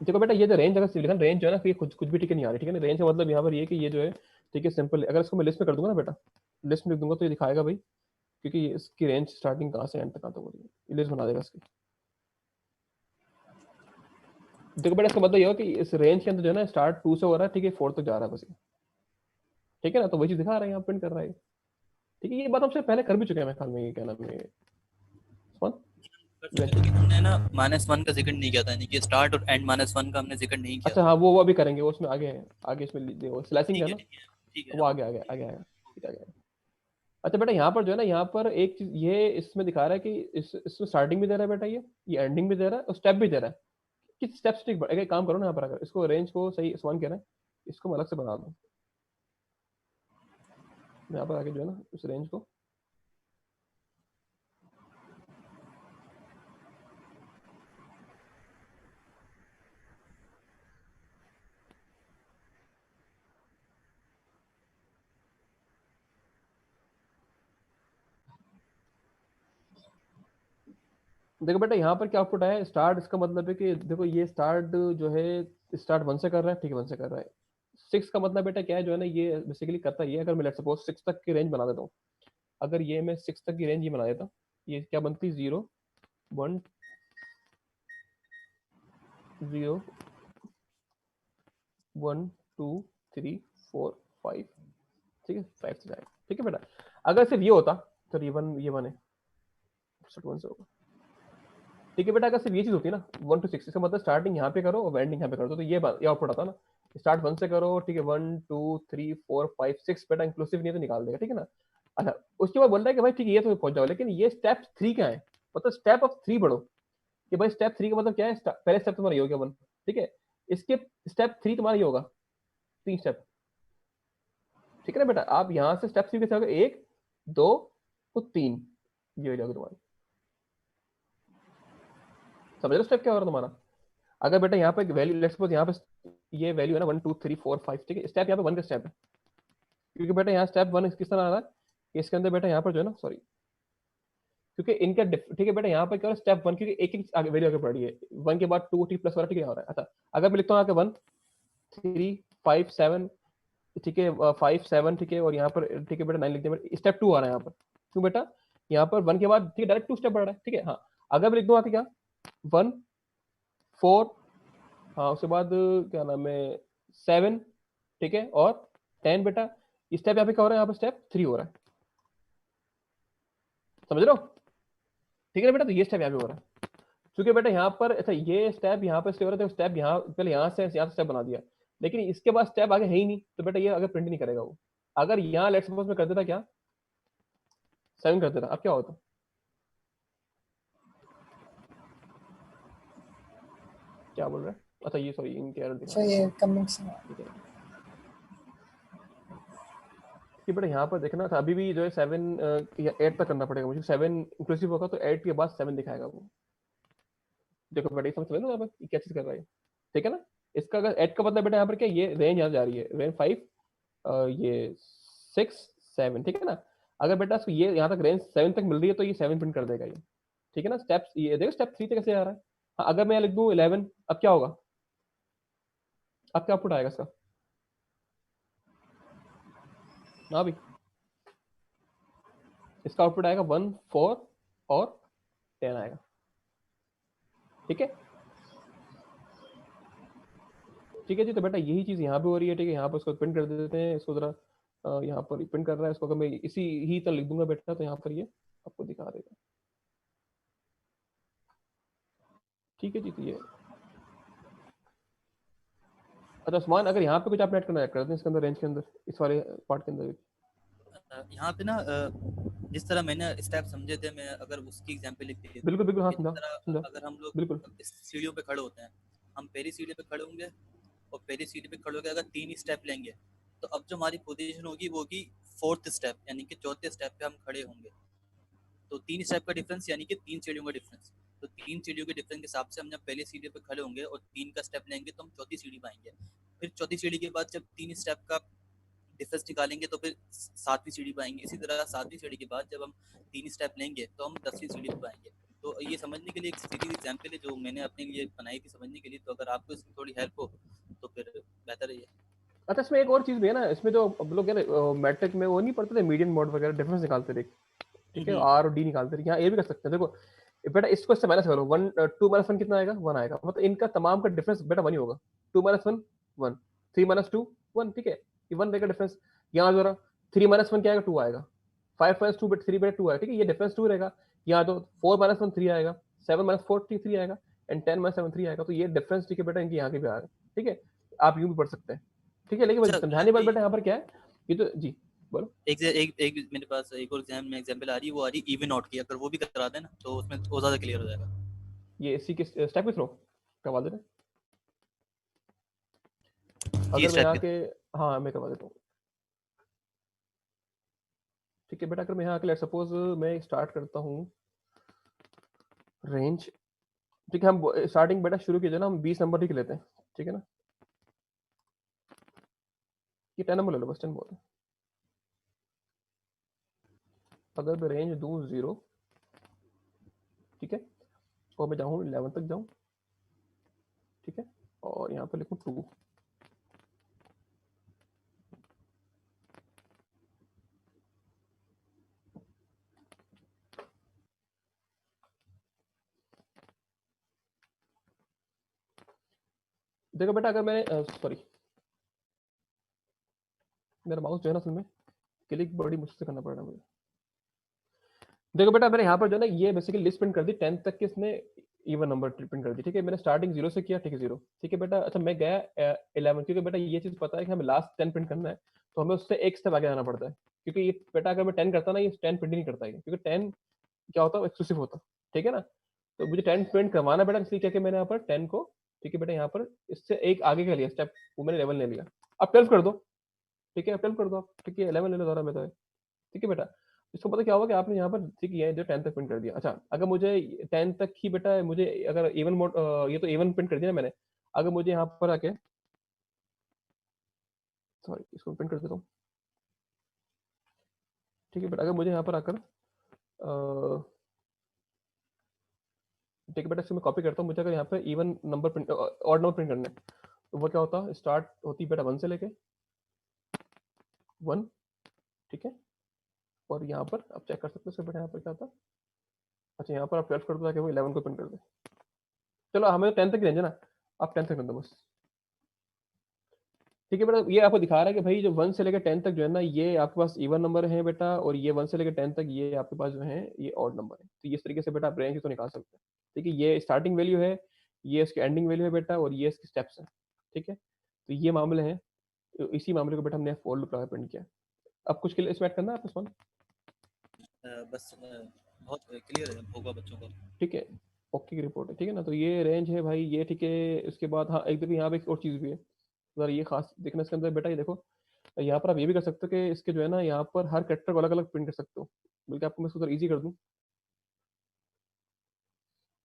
देखो बेटा ये जो रेंज अगर लिखा रेंज जो है ना, फिर कुछ भी टिके नहीं आ रही। ठीक है ना, रेंज का मतलब यहाँ पर ये कि ये जो है ठीक है सिंपल। अगर इसको मैं लिस्ट में कर दूंगा ना बेटा, लिस्ट में लिख दूंगा तो ये दिखाएगा भाई, क्योंकि इसकी रेंज स्टार्टिंग कहाँ से एंड तक आता हो रही है, ये लिस्ट बना देगा इसकी। देखो बेटा इसका मतलब ये हो कि इस रेंज के अंदर जो है ना स्टार्ट 2 से हो रहा है, ठीक है 4 तक जा रहा है बस ये। ठीक है ना, तो वही चीज दिखा रहा है यहाँ प्रिंट कर रहा है। ठीक है, ये बात हमसे पहले कर भी चुके हैं मेरे ख्याल में, ये क्या नाम है कर चुके थे, लेकिन हमने ना -1 का जिक्र नहीं किया था, यानी कि स्टार्ट और एंड -1 का हमने जिक्र नहीं किया अच्छा था। हाँ वो अभी करेंगे, वो उसमें आगे है, आगे इसमें वो स्लाइसिंग है ठीक है ना, ठीक है ठीक है, वो आगे आगे आगे आएगा। ठीक है, आगे। अच्छा बेटा यहाँ पर जो है ना, यहाँ पर एक चीज ये इसमें दिखा रहा है कि इसमें स्टार्टिंग भी दे रहा है बेटा, ये एंडिंग भी दे रहा है और स्टेप भी दे रहा है। किस स्टेप से एक काम करो ना, यहाँ पर अगर इसको रेंज को सही समान कह रहा है, इसको मैं अलग से बना दूँ यहाँ पर आगे जो है ना उस रेंज को। देखो बेटा यहाँ पर क्या आउटपुट आया, स्टार्ट, इसका मतलब है कि देखो ये स्टार्ट जो है स्टार्ट 1 से कर रहा है, ठीक है 1 से कर रहा है। 6 का मतलब बेटा क्या है जो है ना, ये बेसिकली करता ये है, अगर मैं लेट सपोज 6 तक की रेंज बना देता हूँ, अगर ये मैं 6 तक की रेंज ये बना देता हूँ, ये क्या बनती, 0 1 0 1 2 3 4 5, ठीक है 5 से जाएगा। ठीक है बेटा, अगर सिर्फ ये होता तो ये वन है, 1 से होगा। ठीक है बेटा, अगर सिर्फ ये चीज होती है ना 1 to 6, इसका मतलब स्टार्टिंग यहाँ पे करो और एंडिंग यहाँ पे करो, तो ये बात ये आउटपुट आता है ना, स्टार्ट 1 से करो, ठीक है, 1 2 3 4 5 6 बेटा इंक्लूसिव नहीं है तो निकाल देगा, ठीक है ना। अच्छा, उसके बाद बोल रहा है कि भाई ठीक है ये तो पहुंच जाओ, लेकिन ये स्टेप 3 का है, मतलब स्टेप ऑफ 3 बढ़ो, कि भाई स्टेप 3 का मतलब क्या है, पहले स्टेप तुम्हारा ये हो गया 1, ठीक है, इसके स्टेप 3 तुम्हारा ये होगा 3 स्टेप, ठीक है ना बेटा। आप यहाँ से स्टेप 3 कैसे होगा, 1 2 तो 3, ये हो जाएगा तुम्हारा, समझ रहे हो स्टेप क्या हो रहा है तुम्हारा। अगर बेटा यहाँ पे वैल्यू, लेट्स सपोज यहाँ पे ये वैल्यू है ना 1 2 3 4 5, ठीक है, स्टेप यहाँ पे 1 का स्टेप है, क्योंकि बेटा यहाँ स्टेप 1 किस तरह आ रहा है कि इसके अंदर बेटा यहाँ पर जो है ना, सॉरी, क्योंकि इनका ठीक है बेटा, यहाँ पर क्या हो रहा है स्टेप 1, क्योंकि एक एक आगे वैल्यू आगे बढ़ रही है, 1 के बाद 2 t प्लस वाला, ठीक है, हो रहा है। अच्छा, अगर मैं लिखता हूँ आगे 1 3 5 7, ठीक है, 5 7, ठीक है, और यहाँ पर ठीक है बेटा 9 लिख दिया, स्टेप 2 आ रहा है यहाँ पर, क्यों बेटा, यहाँ पर 1 के बाद ठीक है डायरेक्ट 2 स्टेप बढ़ रहा है, ठीक है। हाँ, अगर मैं लिख दूँ आगे क्या 1 4, हाँ उसके बाद क्या नाम है 7, ठीक है, और 10 बेटा, स्टेप यहाँ पे क्या हो रहा है, यहाँ पर स्टेप 3 हो रहा है, समझ रहे हो, ठीक है ना बेटा। तो ये स्टेप यहाँ पे हो रहा है, क्योंकि बेटा यहाँ पर अच्छा ये स्टेप यहाँ पर हो रहा है, तो स्टेप यहाँ पहले यहाँ से स्टेप बना दिया, लेकिन इसके बाद स्टेप आगे है ही नहीं, तो बेटा ये आगे प्रिंट नहीं करेगा वो। अगर यहाँ लेट्स सपोज में कर देता क्या 7 कर देता, अब क्या होता, क्या बोल रहे हैं, अच्छा ये सॉरी इनके एरर दिखा अच्छा रहे ये हैं, कमिंग से ठीक है। कि बेटा यहाँ पर देखना था, अभी भी जो है 7 या 8 तक करना पड़ेगा मुझे, 7 इंक्लूसिव होगा तो 8 के बाद 7 दिखाएगा वो। देखो बेटा ये समझ लो यहाँ पर क्या चीज कर रहा है, ठीक है ना। इसका अगर 8 का मतलब बेटा यहाँ पर क्या, ये रेंज यहाँ जा रही है, रेंज 5 ये 6 7, ठीक है ना। अगर बेटा इसको ये यहाँ तक रेंज 7 तक मिल रही है तो ये 7 प्रिंट कर देगा ये, ठीक है ना। स्टेप्स ये देखो स्टेप 3 तक कैसे आ रहा है। हाँ, अगर मैं यहाँ लिख दूँ 11, अब क्या होगा, अब क्या आउटपुट आएगा इसका, हाँ भी इसका आउटपुट आएगा 1 4 और 10 आएगा, ठीक है। ठीक है जी, तो बेटा यही चीज यहाँ पे हो रही है, ठीक है। यहाँ पर इसको प्रिंट कर देते हैं, इसको जरा यहाँ पर प्रिंट कर रहा है, इसको अगर मैं इसी ही तरह लिख दूंगा बेटा तो यहाँ पर ये आपको दिखा देगा, ठीक है जी। तो ये अच्छा उस्मान, अगर यहाँ पे कुछ आप ऐड करना है कर दें इसके अंदर, रेंज के अंदर, इस वाले पार्ट के अंदर। यहाँ पे ना जिस तरह मैंने स्टेप समझे थे, मैं अगर उसकी एग्जांपल लिख देती बिल्कुल बिल्कुल, हाँ जिस समझा तरह समझा, अगर हम लोग बिल्कुल इस सीढ़ियों पे खड़े होते हैं, हम पहली सीढ़ी पे खड़े होंगे और पहली सीढ़ी पे खड़े होकर अगर 3 स्टेप लेंगे, तो अब जो हमारी पोजीशन होगी वो होगी 4th स्टेप, यानी कि चौथे स्टेप पे हम खड़े होंगे। तो 3 स्टेप का डिफरेंस यानी कि 3 सीढ़ियों का डिफरेंस। तो 3 सीढ़ियों के डिफरेंस के हिसाब से हम जब पहली सीढ़ी पे खड़े होंगे और 3 का स्टेप लेंगे तो हम चौथी सीढ़ी पे आएंगे। फिर चौथी सीढ़ी के बाद जब 3 स्टेप का डिफरेंस निकालेंगे तो फिर 7वीं सीढ़ी पे आएंगे। इसी तरह 7वीं सीढ़ी के बाद जब हम 3 स्टेप लेंगे तो हम 10वीं सीढ़ी पे आएंगे। तो ये समझने के लिए एक सीरीज एग्जाम्पल है जो मैंने अपने लिए बनाई थी समझने के लिए, तो अगर आपको इसमें थोड़ी हेल्प हो तो फिर बेहतर है ये। अच्छा, इसमें एक और चीज भी है ना, इसमें जो अब लोग मैट्रिक में वो नहीं पढ़ते थे मीडियन मोड वगैरह, डिफरेंस निकालते थे, ठीक है, आर और डी निकालते थे, यहाँ ये भी कर सकते हैं। देखो बेटा इसको इससे माइनस करो, 1 2 माइनस 1 कितना आएगा, 1 आएगा, मतलब इनका तमाम का डिफरेंस बेटा 1 ही होगा। 2 माइनस 1 1, 3 माइनस 2 1, ठीक है, ये 1 रहेगा डिफरेंस। यहाँ जरा 3 माइनस 1 क्या आएगा, 2 आएगा। 5 माइनस 2 3 बेटा 2 आएगा, ठीक है, ये डिफरेंस 2 रहेगा। यहाँ तो 4 माइनस 1 3 आएगा, 7 माइनस 4 3 आएगा, एंड 10 माइनस 7 3 आएगा। तो ये डिफरेंस ठीक है बेटा इनके यहाँ के भी आ रहा है, ठीक है, आप यूं भी पढ़ सकते हैं, ठीक है। लेकिन अच्छा समझाने पर बेटा यहाँ पर क्या है, ये तो जी बोलो। एक मेरे पास एक और एग्जाम्पल आ रही है, वो आ रही इवन आउट की, अगर वो भी करा दें ना तो उसमें वो ज़्यादा क्लियर हो जाएगा। ये इसी के स्टेप के थ्रू करवा देते हैं। जी अगर मैं स्टेप यहाँ के के, हाँ मैं करवा देता हूँ, ठीक है बेटा। अगर मैं यहाँ के लेट सपोज मैं स्टार्ट करता हूँ रेंज, ठीक है, हम स्टार्टिंग बेटा शुरू कीजिए ना, हम 20 नंबर ही लेते हैं, ठीक है ना। ये 10 नंबर ले लो, बस 10 बहुत है। अगर मैं रेंज दूँ 0, ठीक है, और मैं जाऊँ 11 तक जाऊँ, ठीक है, और यहाँ पर लिखूँ 2, देखो बेटा अगर मैं सॉरी मेरा माउस जो है ना असल में क्लिक बड़ी मुश्किल से करना पड़ रहा है मुझे। देखो बेटा मैंने यहाँ पर जो है ना ये बेसिकली लिस्ट प्रिंट कर दी 10 तक की, इसने इवन नंबर प्रिंट कर दी, ठीक है। मैंने स्टार्टिंग 0 से किया, ठीक है 0, ठीक है बेटा। अच्छा मैं गया 11, क्योंकि बेटा ये चीज़ पता है कि हमें लास्ट 10 प्रिंट करना है, तो हमें उससे एक स्टेप आगे जाना पड़ता है, क्योंकि ये बेटा अगर मैं 10 करता ना, ये 10 प्रिंट नहीं करता है, क्योंकि 10 क्या होता है, एक्सक्लूसिव होता, ठीक है ना। तो मुझे 10 प्रिंट करवाना बेटा, इसलिए क्या कि मैंने यहाँ पर 10 को, ठीक है बेटा, यहाँ पर इससे एक आगे का लिया स्टेप, वो मैंने 11 ले लिया। अब 12 कर दो, ठीक है, अब 12 कर दो आप, ठीक है 11 ले लो ज़रा मैं तो, ठीक है बेटा। इसको पता क्या हुआ कि आपने यहाँ पर ठीक है जो 10 तक प्रिंट कर दिया। अच्छा अगर मुझे 10 तक ही बेटा, मुझे अगर इवन मोड, ये तो इवन प्रिंट कर दिया ना मैंने, अगर मुझे यहाँ पर आके, सॉरी इसको प्रिंट कर देता हूँ, ठीक है बेटा। अगर मुझे यहाँ पर आकर ठीक है बेटा, इसको मैं कॉपी करता हूँ, मुझे अगर यहाँ पे even number print, odd number print करना है, तो वो क्या होता है, स्टार्ट होती है बेटा 1 से लेके 1, ठीक है। और यहाँ पर आप चेक कर सकते हो बेटा, यहाँ पर क्या होता है। अच्छा यहाँ पर आप 12 कर दो ताकि वो 11 को प्रिंट कर दे। चलो हमें तो 10 तक ही रेंज है ना, आप 10 तक कर दो बस, ठीक है बेटा। ये आपको दिखा रहा है कि भाई जो 1 से लेकर 10 तक जो है ना, ये आपके पास इवन नंबर है बेटा, और ये 1 से लेकर 10 तक ये आपके पास जो है ये ऑड नंबर है। तो इस तरीके से बेटा आप रेंज तो निकाल सकते हैं, ठीक है। ये स्टार्टिंग वैल्यू है, ये इसकी एंडिंग वैल्यू है बेटा, और ये इसके स्टेप्स हैं, ठीक है। तो ये मामले हैं, तो इसी मामले को बेटा हमने फॉर लूप लगा प्रिंट किया। अब कुछ के लिए इसमें ऐड करना है आपको उस्मान? बस बहुत क्लियर होगा बच्चों को। ठीक है, ओके की रिपोर्ट है, ठीक है ना। तो ये रेंज है भाई, ये ठीक है। उसके बाद हाँ एक यहाँ पे एक और चीज़ भी है, अगर ये खास देखना इसके अंदर बेटा, ये देखो यहाँ पर आप ये भी कर सकते हो कि इसके जो है ना, यहाँ पर हर कैरेक्टर को अलग अलग प्रिंट कर सकते हो, बल्कि आपको मैं इसको थोड़ा ईजी कर दूँ।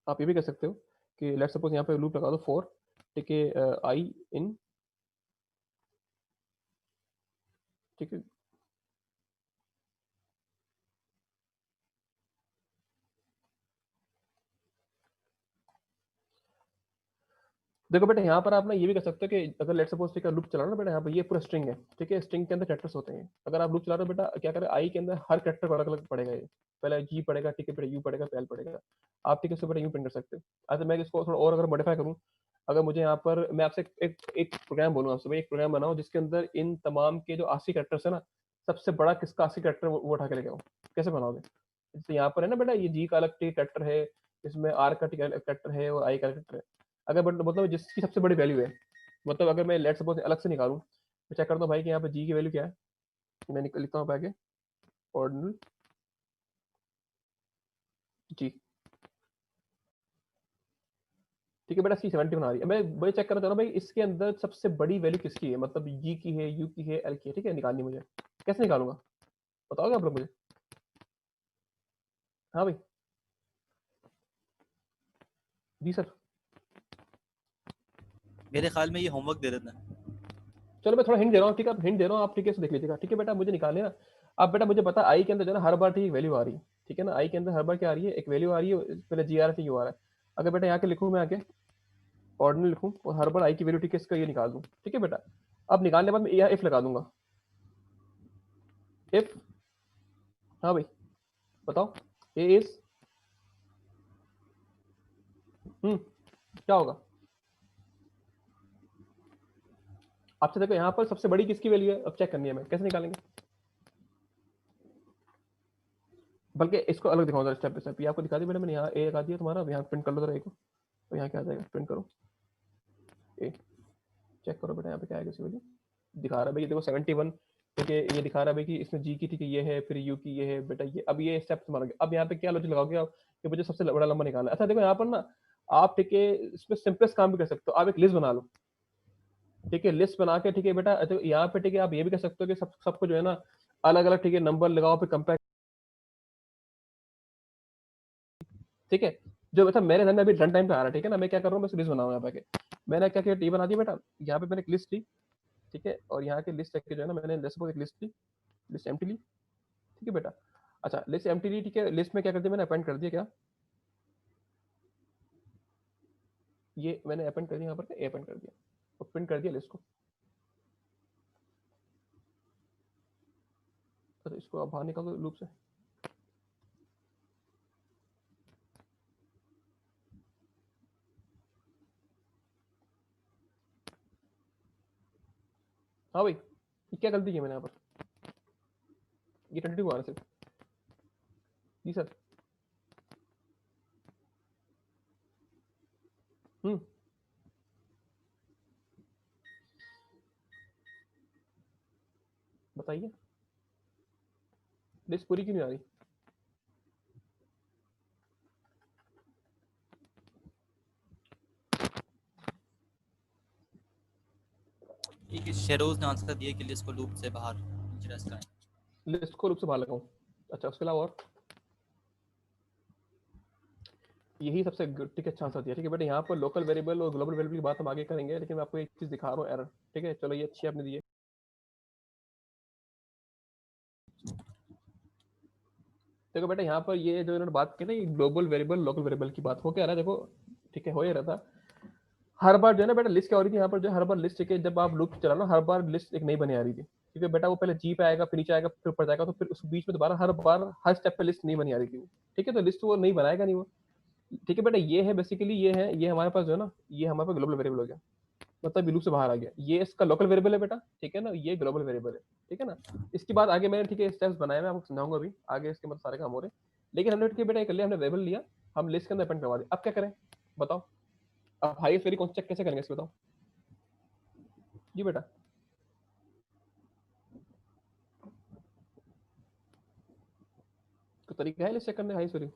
आप ये भी कर सकते हो कि लेट सपोज यहाँ पे लूप लगा दो फॉर, ठीक है आई इन, ठीक है। देखो बेटा यहाँ पर आप ना ये भी कर सकते हो कि अगर लेट सपोज ठीक है लूप चला रहे हो ना बेटा, यहाँ पर ये पूरा स्ट्रिंग है, ठीक है। स्ट्रिंग के अंदर कैरेक्टर्स होते हैं, अगर आप लूप चला रहे हो बेटा, क्या करें, आई के अंदर हर कैरेक्टर को अलग अलग पड़ेगा। ये पहले जी पड़ेगा, ठीक है बेटा, यू पड़ेगा, पीएल पड़ेगा। आप ठीक है उससे बेटा यू प्रिंट कर सकते हो। अच्छा मैं इसको थोड़ा और अगर मॉडिफाई करूँ, अगर मुझे यहाँ पर मैं आपसे एक प्रोग्राम बोलूँ आपसे, भाई एक प्रोग्राम बनाओ जिसके अंदर इन तमाम के जो 80 कैरेक्टर्स है ना, सबसे बड़ा किसका 80 कैरेक्टर वो उठा के लेके आओ, कैसे बनाओगे? जैसे यहाँ पर है ना बेटा, ये जी का अलग कैरेक्टर है, इसमें आर का कैरेक्टर है, और आई का कैरेक्टर है। अगर बट मतलब जिसकी सबसे बड़ी वैल्यू है, मतलब अगर मैं लेट सपोज अलग से निकालूं, मैं चेक करता हूँ भाई कि यहाँ पे जी की वैल्यू क्या है। मैं लिखता हूँ आगे ऑर्डिनल जी, ठीक है बेटा, इसकी 70 बना रही है। मैं वही चेक करना चाह रहा हूँ भाई इसके अंदर सबसे बड़ी वैल्यू किसकी है, मतलब जी की है, यू की है, एल की है, ठीक है। निकालनी मुझे, कैसे निकालूंगा बताओगे आप लोग मुझे? हाँ भाई, जी सर। मेरे ख्याल में ये होमवर्क दे देना है। चलो मैं थोड़ा हिंट दे रहा हूँ, ठीक है, आप हिंट दे रहा हूँ, आप ठीक है देख लीजिएगा, ठीक है बेटा। मुझे निकालने ना, अब बेटा मुझे पता आई के अंदर जो है ना हर बार ठीक वैल्यू आ रही है, ठीक है ना। आई के अंदर हर बार क्या आ रही है, एक वैल्यू आ रही है, पहले जी आ रहा है, यू आ रहा है। अगर बेटा यहाँ के लिखूँ मैं आगे ऑर्डिनल लिखूँ, और हर बार आई की वैल्यू ठीक है इसका ये निकाल दूँ, ठीक है बेटा। अब निकालने के बाद मैं यहाँ इफ लगा दूंगा, इफ, हाँ भाई बताओ, ए इज, क्या होगा आपसे? देखो यहाँ पर सबसे बड़ी किसकी वैल्यू है, अब चेक करनी है, मैं कैसे निकालेंगे? बल्कि इसको अलग दिखाऊंगा स्टेप बाय स्टेप। ये आपको दिखा दिया बेटा, मैंने यहाँ ए लगा दिया तुम्हारा, अब यहाँ प्रिंट कर लो जरा ए को, तो यहाँ क्या आ जाएगा, प्रिंट करो ए, चेक करो बेटा यहाँ पे क्या आएगा इसकी वैल्यू। दिखा रहा है भाई, देखो 71, ठीक है। ये दिखा रहा है भाई कि इसमें जी की ठीक है ये है, फिर यू की ये है बेटा ये। अब ये स्टेप तुम्हारा, अब यहाँ पे क्या लॉजिक लगाओगे आप कि मुझे सबसे बड़ा लंबा निकालना है। अच्छा देखो यहाँ पर ना आप ठीक है इसमें सिंपलेस्ट काम भी कर सकते हो, आप एक लिस्ट बना लो, ठीक है। लिस्ट बना के ठीक है बेटा, तो यहाँ पे ठीक है आप ये भी कर सकते हो कि सबको जो है ना अलग अलग ठीक है नंबर लगाओ, फिर कंपेयर, ठीक है। जो मतलब मेरे ध्यान में अभी रन टाइम पे आ रहा है, ठीक है ना। मैं क्या कर रहा हूँ, मैं लिस्ट बनाऊँ यहाँ पे, मैंने क्या किया, टी बना दी बेटा। यहाँ पे मैंने एक लिस्ट ली, ठीक है, और यहाँ की लिस्ट जो है ना मैंने सपोज एक लिस्ट ली, लिस्ट एम्प्टी ली, ठीक है बेटा। अच्छा लिस्ट एम्प्टी ली, ठीक है। लिस्ट में क्या कर दिया मैंने, अपेंड कर दिया क्या, ये मैंने अपेंड कर दिया यहाँ पर, अपेंड कर दिया और प्रिंट कर दिया लिस्ट को। तो इसको अब बाहर निकाल दो लूप से। हाँ भाई, ये क्या गलती की मैंने यहाँ पर, ये 22 आ रहा सिर्फ, जी सर। बताइए लिस्ट पूरी क्यों नहीं आ रही? ठीक है, शेरोज ने आंसर दिया कि लिस्ट को लूप से बाहर इंजरेस्ट करें। लिस्ट को लूप से बाहर लगाऊं? अच्छा, उसके अलावा और यही सबसे ठीक है, अच्छा आंसर दिया। ठीक है बेटा, यहाँ पर लोकल वेरिएबल और ग्लोबल वेरिएबल की बात हम आगे करेंगे, लेकिन मैं आपको एक चीज दिखा रहा हूँ एरर। ठीक है, चलो ये अच्छी आपने दी है। देखो बेटा, यहाँ पर ये जो इन्होंने बात की ना, ये ग्लोबल वेरिएबल लोकल वेरिएबल की बात हो क्या रहा है, देखो ठीक है, हो ही रहा था। हर बार जो है ना बेटा, लिस्ट क्या हो रही थी यहाँ पर, जो हर बार लिस्ट के जब आप लूप चला ना, हर बार लिस्ट एक नई बनी आ रही थी। ठीक है बेटा, वो पहले जी पे आएगा, फिर नीचे आएगा, फिर ऊपर जाएगा, तो फिर उस बीच में दोबारा हर बार हर स्टेप पे लिस्ट नहीं बनी आ रही थी। ठीक है, तो लिस्ट वो नहीं बनाएगा नहीं वो। ठीक है बेटा, ये है बेसिकली, ये हमारे पास जो है ना, ये हमारे पास ग्लोबल वेरिएबल हो गया, मतलब लूप से बाहर आ गया। ये इसका लोकल वेरिएबल है बेटा, ठीक है ना, ये ग्लोबल वेरिएबल है। ठीक है ना, इसके बाद आगे मैंने ठीक है स्टेप्स बनाए, मैं आपको समझाऊंगा अभी आगे, इसके मतलब सारे काम हो रहे हैं। लेकिन हमने ठीक है बेटा, कर लिया हमने वेरिएबल लिया, हम लिस्ट के अंदर अपेंड करवा दिया। अब क्या करें बताओ? अब हाईएस्ट वेरी कौन चेक कैसे करेंगे इसको बताओ जी बेटा? तो तरीका है लिस्ट चेक करने हाईएस्ट वेरी?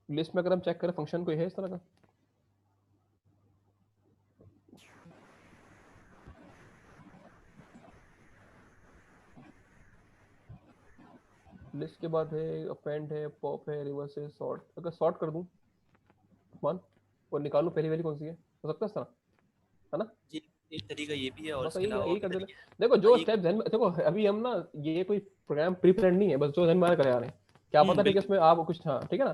लिस्ट में अगर हम चेक करें फंक्शन कोई है इस तरह का? लिस्ट के बाद है अपेंड है, पॉप है, रिवर्स है, सॉर्ट। अगर सॉर्ट कर दूं मान और निकालूं पहली वाली कौन सी है, हो सकता है इस तरह, है ना? जी, एक तरीका ये भी है और बस इसके अलावा यही और कर देना। तरीके हैं। देखो जो ये स्टेप ध्यान में देखो, अभी हम ना ये कोई प्रोग्राम प्री प्लान नहीं है, बस जो ध्यान में कर आ रहे हैं, क्या पता ठीक है बिल्कुल। इसमें आप कुछ, हाँ ठीक है ना।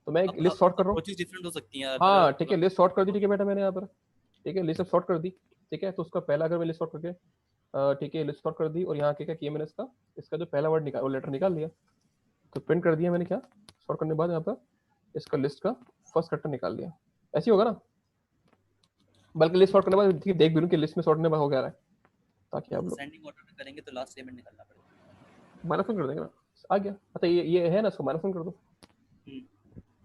तो मैं एक अब लिस्ट सॉर्ट कर रहा हूँ। अप्रोचेस डिफरेंट हो सकती हैं हाँ ठीक है, मतलब। लिस्ट सॉर्ट कर दी ठीक है बेटा मैंने यहाँ पर। ठीक है, लिस्ट अब सॉर्ट कर दी। ठीक है, तो उसका पहला अगर मैं लिस्ट सॉर्ट करके ठीक है लिस्ट सॉर्ट कर दी, और यहाँ क्या किया मैंने, इसका इसका जो पहला वर्ड निकाल, वो लेटर निकाल लिया, तो प्रिंट कर दिया मैंने। क्या सॉर्ट करने के बाद यहाँ पर इसका लिस्ट का फर्स्ट कट्टर निकाल लिया, ऐसे होगा ना? बल्कि लिस्ट सॉर्ट करने के बाद ठीक है देख भी लूँ कि लिस्ट में सॉर्ट करने हो गया है, ताकि आप लोग सेंडिंग ऑर्डर में करेंगे तो लास्ट एलिमेंट निकालना पड़ेगा। माइनस वन कर देंगे ना, आ गया। अच्छा ये है ना, इसको माइनस वन कर दो,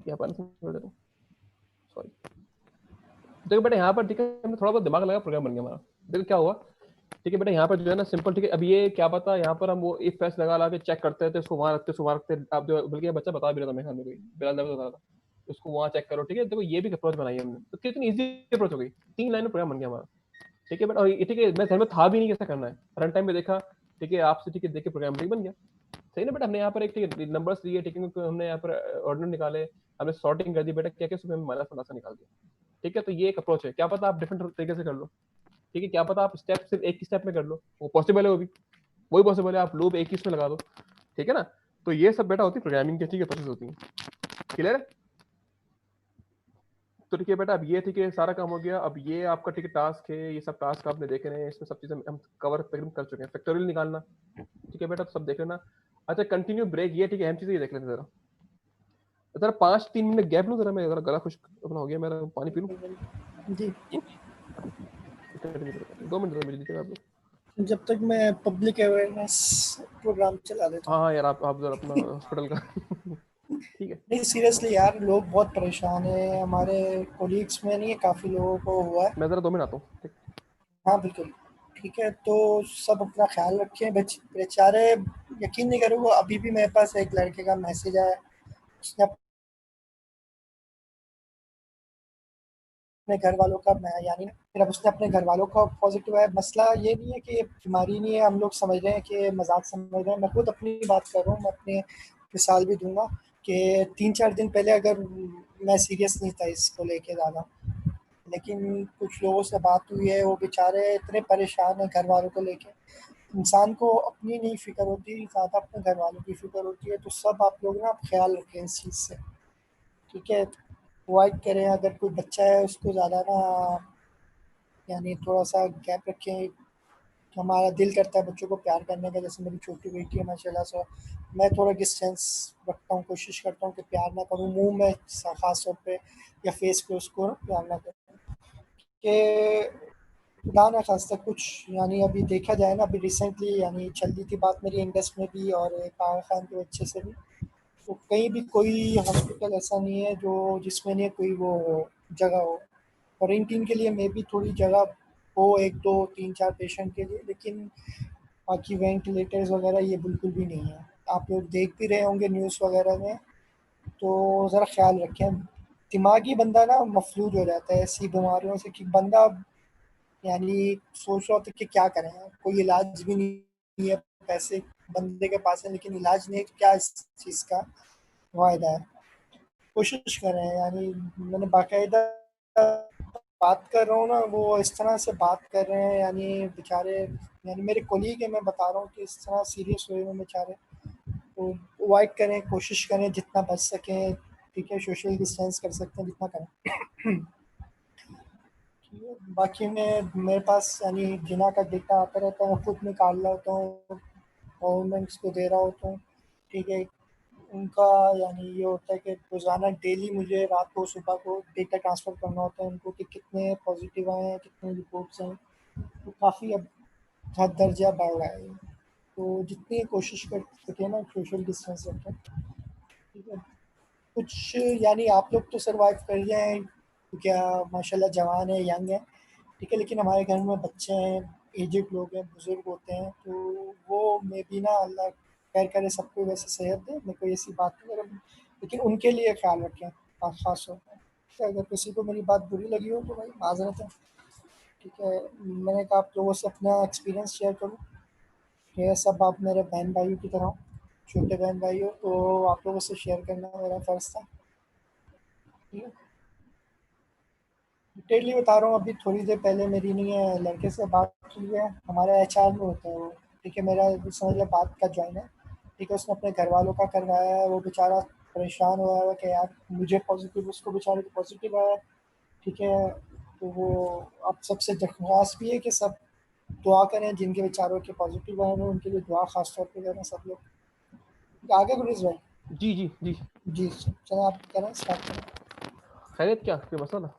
या माइनस वन कर देता हूँ, सॉरी। देखो बेटा यहाँ पर ठीक है, हमने थोड़ा बहुत दिमाग लगा, प्रोग्राम बन गया हमारा। देखो क्या हुआ, ठीक है बेटा, यहाँ पर जो है ना सिंपल, ठीक है, अब ये क्या पता यहाँ पर हम वो इफ फेस लगा के चेक करते थे, उसको वहां रखते, उसको वहां रखते, आप जो बल्कि बच्चा बता भी रहा था, मैं खाने को बिलाल ने बता रहा था, उसको वहां चेक करो। ठीक है, देखो ये भी अप्रोच बनाई हमने, तो कितनी इजी अप्रोच हो गई, 3 लाइन में प्रोग्राम बन गया हमारा। ठीक है बेटा, और ठीक है मैं घर में था भी नहीं कैसा करना है, रन टाइम में देखा, ठीक है आपसे, ठीक है देख के प्रोग्राम बन गया। सही ना बेटा, हमने यहाँ पर एक ठीक है नंबर्स लिए, ठीक है हमने यहाँ पर ऑर्डर निकाले, हमने सॉर्टिंग कर दी बेटा, क्या क्या सुबह में माइनस वन निकाल दिया। ठीक है, तो ये एक अप्रोच है, क्या पता आप डिफरेंट तरीके से कर लो। ठीक है, क्या पता आप स्टेप सिर्फ एक ही स्टेप में कर लो, वो पॉसिबल है, वो भी वही पॉसिबल है, आप लूप एक ही इसमें लगा दो। ठीक है ना, तो ये सब बेटा होती है प्रोग्रामिंग की, ठीक है, प्रोसेस होती है। क्लियर है? तो ठीक है बेटा, अब ये ठीक है सारा काम हो गया। अब ये आपका ठीक है टास्क है, ये सब टास्क आपने देख रहे हैं, इसमें सब चीजें हम कवर तकरीबन कर चुके हैं। फैक्टोरियल निकालना, ठीक है बेटा, तो सब देख लेना। अच्छा कंटिन्यू ब्रेक, ये ठीक है अहम चीज, ये देख लेते जरा, जरा 5-3 मिनट गैप लूं जरा, मैं जरा गला खुश अपना हो गया मेरा, पानी पी लूं। जी 2 मिनट दो मुझे, आप लोग। जब तक मैं पब्लिक अवेयरनेस प्रोग्राम चला देता हूँ। हाँ यार, आप जरा अपना हॉस्पिटल का ठीक है। नहीं सीरियसली यार, लोग बहुत परेशान हैं, हमारे कोलीग्स में नहीं है, काफ़ी लोगों को हुआ है। मैं जरा 2 मिनट आता हूँ, ठीक। हाँ बिल्कुल, ठीक है, तो सब अपना ख्याल रखें, बेचारे यकीन नहीं करोगे, अभी भी मेरे पास एक लड़के का मैसेज आया, उसने अपने घर वालों का, मैं यानी फिर अब उसने अपने घर वालों का पॉजिटिव है। मसला ये नहीं है कि ये बीमारी नहीं है, हम लोग समझ रहे हैं कि मजाक समझ रहे हैं, मैं खुद अपनी बात कर रहा हूँ, मैं अपनी मिसाल भी दूंगा कि 3-4 दिन पहले अगर मैं सीरियस नहीं था इसको लेके ज़्यादा, लेकिन कुछ लोगों से बात हुई है, वो बेचारे इतने परेशान हैं घर वालों को लेके। इंसान को अपनी नहीं फ़िक्र होती, ज़्यादा अपने घर वालों की फ़िक्र होती है, तो सब आप लोग ना ख्याल रखें इस चीज़ से, ठीक है? अवॉइड करें, अगर कोई बच्चा है उसको ज़्यादा ना, यानी थोड़ा-सा गैप रखें। हमारा दिल करता है बच्चों को प्यार करने का, जैसे मेरी छोटी बेटी है माशाल्लाह से, मैं थोड़ा डिस्टेंस रखता हूँ, कोशिश करता हूँ कि प्यार ना करूँ, मुँह में ख़ास तौर पे या फेस पे उसको प्यार ना करूँ, कि खुदा ना ख़ास्ता कुछ, यानी अभी देखा जाए ना, अभी रिसेंटली यानी चल रही थी बात मेरी इंडस में भी और एक आगा खान के बच्चे से भी, तो कहीं भी कोई हॉस्पिटल ऐसा नहीं है जो जिसमें नहीं कोई वो जगह हो। क्वारंटीन के लिए मे भी थोड़ी जगह हो, 1 2 3 4 पेशेंट के लिए, लेकिन बाकी वेंटिलेटर्स वगैरह ये बिल्कुल भी नहीं है। आप लोग देख भी रहे होंगे न्यूज़ वगैरह में, तो ज़रा ख्याल रखें। दिमागी बंदा ना मफलूज हो जाता है ऐसी बीमारियों से कि बंदा यानी सोच रहा होता है कि क्या करें, कोई इलाज भी नहीं है, पैसे बंदे के पास है लेकिन इलाज नहीं है, तो क्या इस चीज़ का फ़ायदा है। कोशिश कर रहे हैं, यानी मैंने बाकायदा बात कर रहा हूँ ना, वो इस तरह से बात कर रहे हैं, यानी बेचारे, यानी मेरे कोलीग है, मैं बता रहा हूँ कि इस तरह सीरियस हुए हुए बेचारे। तो अवॉइड करें, कोशिश करें जितना बच सकें, ठीक है, सोशल डिस्टेंस कर सकते हैं जितना करें। बाकी मैं मेरे पास यानी जिना का डेटा आता रहता है, मैं खुद निकाल रहा होता हूँ, गवर्नमेंट्स को दे रहा होता हूँ, ठीक है। उनका यानी ये होता है कि रोज़ाना डेली मुझे रात को सुबह को डेटा ट्रांसफ़र करना होता है उनको कि कितने पॉजिटिव आए हैं, कितने रिपोर्ट्स हैं। तो काफ़ी अब हद दर्जा बढ़ रहा है। तो जितनी कोशिश कर सकें ना सोशल डिस्टेंस रखें, ठीक है। कुछ यानी आप लोग तो सर्वाइव कर जाएँ, क्या माशाल्लाह जवान है, यंग है, ठीक है, लेकिन हमारे घर में बच्चे हैं, एजेड लोग हैं, बुज़ुर्ग होते हैं, तो वो मे बी ना अल्लाह खैर करे सबको वैसे सेहत दे, मेरे को ऐसी बात नहीं है, लेकिन उनके लिए ख़्याल रखें ख़ास तौर पर। ठीक है, अगर किसी को मेरी बात बुरी लगी हो तो भाई माज़रत है, ठीक है। मैंने कहा आप लोगों से अपना एक्सपीरियंस शेयर करूँ, ये सब आप मेरे बहन भाइयों की तरह हो, छोटे बहन भाई हो, तो आप लोगों से शेयर करना मेरा फ़र्ज़ था, ठीक है। डिटेलली बता रहा हूँ, अभी थोड़ी देर पहले मेरी नहीं है लड़के से बात की है, हमारे एचआर में होता है वो, ठीक है, मेरा समझ लो बात का जॉइन है, ठीक है। उसने अपने घर वालों का करवाया है, वो बेचारा परेशान हुआ है कि यार मुझे पॉजिटिव, उसको बेचारे को पॉजिटिव आया, ठीक है। तो वो अब सबसे दरख्वास्त भी है कि सब दुआ करें, जिनके बेचारों के पॉजिटिव आए हैं उनके लिए दुआ खास तौर पर करें सब लोग। आगे गुरेज भाई। जी जी जी। जी चलो आप करें, स्टार्ट करें। खैरियत क्या, कोई मसला था?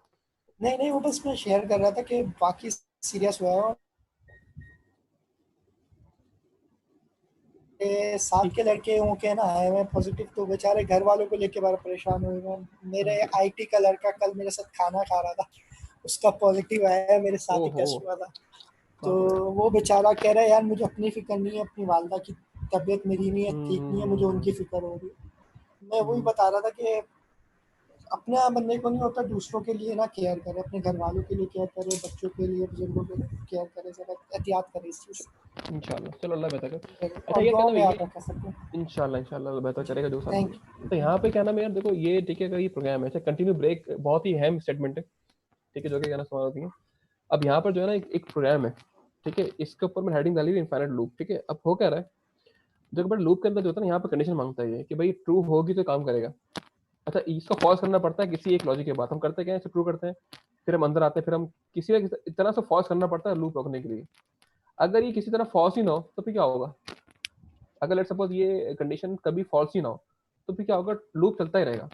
नहीं नहीं, वो बस मैं शेयर कर रहा था कि बाकी सीरियस हुआ है, साथ ठीक। के लड़के हों के ना आए हुए पॉजिटिव, तो बेचारे घर वालों को लेके बड़ा परेशान हुए हैं। मेरे आईटी का लड़का कल मेरे साथ खाना खा रहा था, उसका पॉजिटिव आया है, मेरे साथ ही ओहो, टेस्ट हुआ था। तो बाप रे। वो बेचारा कह रहा है यार मुझे अपनी फिक्र नहीं है, अपनी वालदा की तबीयत मेरी नहीं है, हम्म ठीक हम्म नहीं है, मुझे हम्म हम्म उनकी फिक्र हो रही है। मैं वही हम्म। बता रहा था कि अपने बंदे को नहीं होता, दूसरों के लिए ना केयर करे, अपने घर वालों के लिए केयर करे, बच्चों के लिए, बुजुर्गों के लिए केयर करे, ज़रा एहतियात करे इस चीज़ इंशाल्लाह, चलो अल्लाह बेहतर करे। से, अच्छा और ये दुआ कहना में है याद ये, रखा सकते हैं। इंशाल्लाह इंशाल्लाह अल्लाह बेहतर जी करेगा जो साथ थैंक होगी। यू। तो यहाँ पे क्या नाम है यार, देखो ये ठीक है का ये प्रोग्राम है, अच्छा कंटिन्यू ब्रेक बहुत ही अहम स्टेटमेंट है, ठीक है, जो कि कहना सवाल होती है। अब यहाँ पर जो है ना एक प्रोग्राम है, ठीक है, इसके ऊपर मैं हेडिंग डाली हुई इनफाइनाइट लूप, ठीक है। अब हो क्या रहा है, जो बट लूप के अंदर जो होता है ना, यहाँ पर कंडीशन मांगता है ये कि भाई ट्रू होगी तो काम करेगा। अच्छा इसको फॉल्स करना पड़ता है किसी एक लॉजिक के बाद, हम करते क्या है, इसे ट्रू करते हैं, फिर हम अंदर आते हैं, फिर हम किसी ना किसी तरह से फॉल्स करना पड़ता है लूप रोकने के लिए। अगर ये किसी तरह फॉल्स ही ना हो तो फिर क्या होगा, अगर लेट सपोज ये कंडीशन कभी फॉल्स ही ना हो तो फिर क्या होगा, लूप चलता ही रहेगा,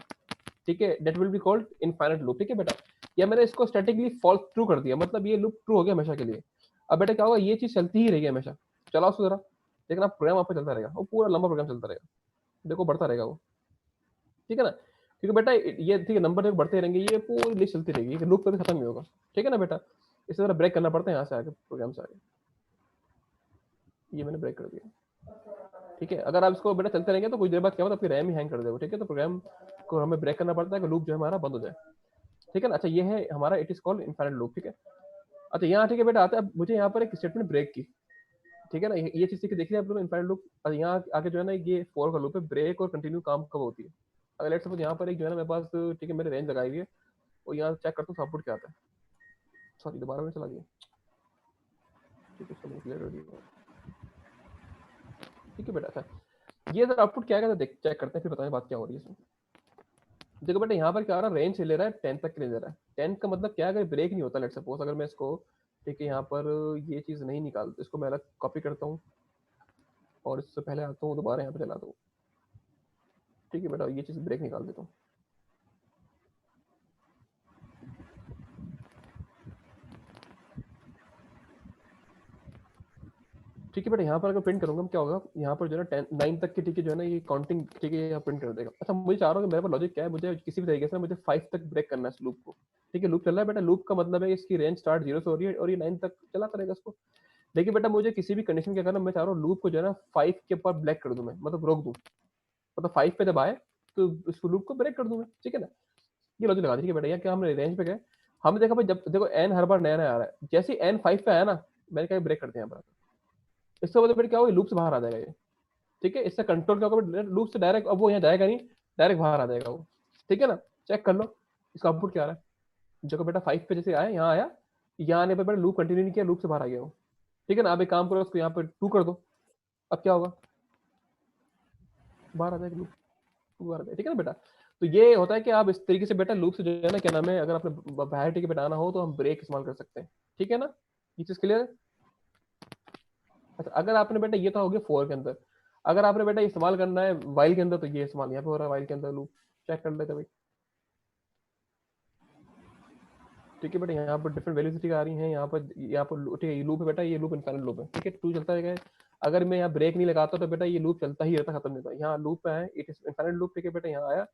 ठीक है। That will be called infinite loop, ठीक है बेटा। या मैंने इसको स्टैटिकली फॉल्स ट्रू कर दिया, मतलब ये लूप ट्रू हो गया हमेशा के लिए। अब बेटा क्या होगा, ये चीज चलती ही रहेगी हमेशा, चलाओ उसको जरा, लेकिन आप प्रोग्राम आपका चलता रहेगा, वो पूरा लंबा प्रोग्राम चलता रहेगा, देखो बढ़ता रहेगा वो, ठीक है ना। क्योंकि बेटा ये ठीक है, नंबर बढ़ते रहेंगे, ये पूरी लिस्ट चलती रहेगी, लूप कभी खत्म नहीं होगा, ठीक है ना बेटा। इसे जरा ब्रेक करना पड़ता है यहाँ से आगे, प्रोग्राम से आगे, ये मैंने ब्रेक कर दिया, ठीक है। अगर आप इसको बेटा चलते रहेंगे तो कुछ देर बाद क्या होगा, आपकी रैम ही हैंग कर देगा, ठीक है। तो प्रोग्राम को हमें ब्रेक करना पड़ता है कि लूप जो है हमारा बंद हो जाए, ठीक है ना। अच्छा ये है हमारा, it is called infinite loop, ठीक है। अच्छा यहाँ ठीक है बेटा, आता है मुझे यहाँ पर एक स्टेटमेंट ब्रेक की, ठीक है ना, ये चीज देखिए आप लोग इनफाइनाइट लूप। यहाँ आगे जो है ना ये फॉर का लूप है, ब्रेक और कंटिन्यू काम कब होती है। अगर लेट सपोज यहाँ पर एक जो है ना मेरे पास, ठीक है, मैंने रेंज लगाई हुई है और यहाँ चेक करता हूँ आउटपुट क्या आता है, सॉरी दोबारा में चला गया, ठीक है चलो क्लियर कर दिया, ठीक है बेटा। अच्छा ये अगर आउटपुट क्या आएगा तो देख चेक करते हैं, फिर बताएं बात क्या हो रही है इसमें। देखो बेटा यहाँ पर क्या आ रहा है, रेंज से ले रहा है 10 तक के लिए दे रहा है। 10 का मतलब क्या है, अगर ब्रेक नहीं होता लेट सपोज, अगर मैं इसको, ठीक है, यहाँ पर ये चीज़ नहीं निकालता, इसको मैं अलग कॉपी करता हूँ और इससे पहले आता हूँ दोबारा यहाँ पे चलाता हूँ, ठीक है बेटा, ये चीज़ ब्रेक निकाल देता हूँ, ठीक है बेटा, यहाँ पर अगर प्रिंट करूंगा क्या होगा, यहाँ पर जो है ना 9 तक की ठीक है जो है ना ये काउंटिंग ठीक है यहाँ प्रिंट कर देगा। अच्छा मुझे चाह रहा हूँ कि मेरे पास लॉजिक क्या है, मुझे किसी भी तरीके से मुझे 5 तक ब्रेक करना है इस लूप को। ठीक है लूप चल रहा है बेटा, लूप का मतलब है इसकी रेंज स्टार्ट 0 से हो रही है और ये 9 तक चला करेगा इसको। देखिए बेटा मुझे किसी भी कंडीशन क्या करना, मैं चाह रहा हूँ लूप को जो है ना 5 के ऊपर ब्रेक कर दूं, मैं मतलब रोक दूं, मतलब 5 पे जब आए तो इस लूप को ब्रेक कर दूं मैं। ठीक है ना, ये लॉजिक लगा दीजिए बेटा। यहाँ क्या हमने रेंज पे गए, हमने देखा भाई जब देखो एन हर बार नया नया आ रहा है, जैसे ही एन 5 पे आया ना मैंने कहा ब्रेक करते हैं यहाँ पर। इससे मतलब फिर क्या होगा, लूप से बाहर आ जाएगा ये। ठीक है, इससे कंट्रोल क्या होगा, लूप से डायरेक्ट अब वो यहाँ जाएगा नहीं, डायरेक्ट बाहर आ जाएगा वो। ठीक है ना, चेक कर लो इसका आउटपुट क्या आ रहा है। जो बेटा 5 पे जैसे आया यहाँ आया, यहाँ आने पर बेटा लूप कंटिन्यू नहीं किया, लूप से बाहर आ गया वो। ठीक है ना, अब एक काम करो उसको यहाँ पर 2 कर दो, अब क्या होगा, बाहर आ जाएगा लूप, बाहर आ जाएगा। ठीक है ना बेटा, तो ये होता है कि आप इस तरीके से बेटा लूप से जो है ना क्या नाम है, अगर आपने बाहर टिके बैठाना हो तो हम ब्रेक इस्तेमाल कर सकते हैं। ठीक है ना, ये चीज क्लियर है। अच्छा अगर आपने बेटा, ये तो हो गया फोर के अंदर, अगर आपने बेटा इस्तेमाल करना है वाइल के अंदर तो ये इस्तेमाल यहाँ पे हो रहा है वाइल के अंदर लूप, चेक कर लेते भाई। ठीक है बेटा, यहाँ पर डिफरेंट वेलोसिटी आ रही है, यहाँ पर ठीक है ये लूप है बेटा, ये लूप इनफाइनाइट लूप है। ठीक है, टू चलता है, अगर मैं यहाँ ब्रेक नहीं लगाता तो बेटा ये लूप चलता ही रहता, खत्म नहीं होता। यहाँ लूप पे है, इट इज इनफाइनाइट लूप। ठीक है बेटा, यहाँ आया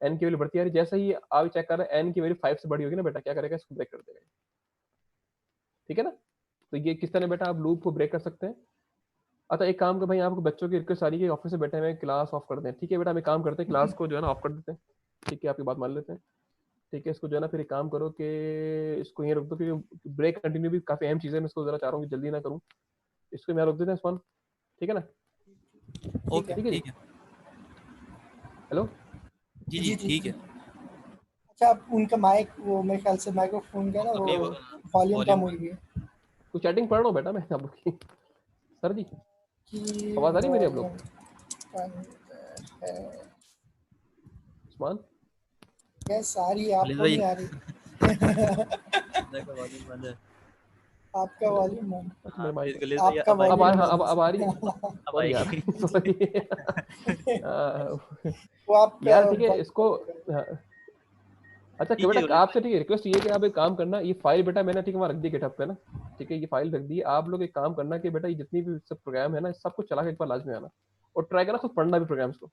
एन की वैल्यू बढ़ती आ रही, जैसे ही आप चेक कर रहे हैं एन की वैल्यू 5 से बड़ी होगी ना बेटा, क्या करेगा, इसको ब्रेक कर देगा। ठीक है ना, तो ये किस तरह बेटा आप लूप को ब्रेक कर सकते हैं। अच्छा एक काम कर भाई, आपको बच्चों की रिक्वेस्ट आ रही है कि ऑफिस से बैठे हुए क्लास ऑफ कर दें। ठीक है बेटा, हम एक काम करते हैं, क्लास को जो है ना ऑफ कर देते हैं। ठीक है, आपकी बात मान लेते हैं। ठीक है, इसको जो है ना फिर एक काम करो कि इसको यहीं रोक दो, क्योंकि ब्रेक कंटिन्यू भी काफी अहम चीज है, मैं इसको जरा चाह रहा हूँ कि जल्दी ना करूँ, इसको मैं रोक देते हैं इस। ठीक है ना, ओके ठीक है जी, ठीक है। हेलो जी जी जी जी ठीक जी। है। अच्छा आप उनका माइक, वो मेरे ख्याल से माइक्रोफोन का ना वो अभी वॉल्यूम कम वॉल्यूम हुई है कुछ चैटिंग पढ़ रहा हूँ बेटा मैं आप लोग की। सर जी कि आवाज आ रही है मेरी आप लोग, वॉल्यूम बंद है। उस्मान यस आ रही है, खलील आपको भाई नहीं आ रही। देखो वॉल्यूम बंद है। आपका वॉल्यूम बंद, अच्छा हाँ मेरा माइक खलील भाई आपका अब अब आइए। आ वॉल्यूम हाँ, बंद अब आ रही है। अब सॉरी यार आइए। सॉरी वो आप यार ठीक है बंद इसको कर। हाँ, अच्छा कि ठीक है बेटा खलील आपसे भाई। ठीक है रिक्वेस्ट ये कि आप एक काम करना, ये फाइल बेटा मैंने ठीक है वहाँ रख दी गिटहब पे ना। ठीक है, ये फाइल रख दी, आप लोग एक काम करना कि बेटा ये जितनी भी सब प्रोग्राम है ना सबको चला के एक बार लाजमी आना, और ट्राई करना खुद पढ़ना भी प्रोग्राम्स को।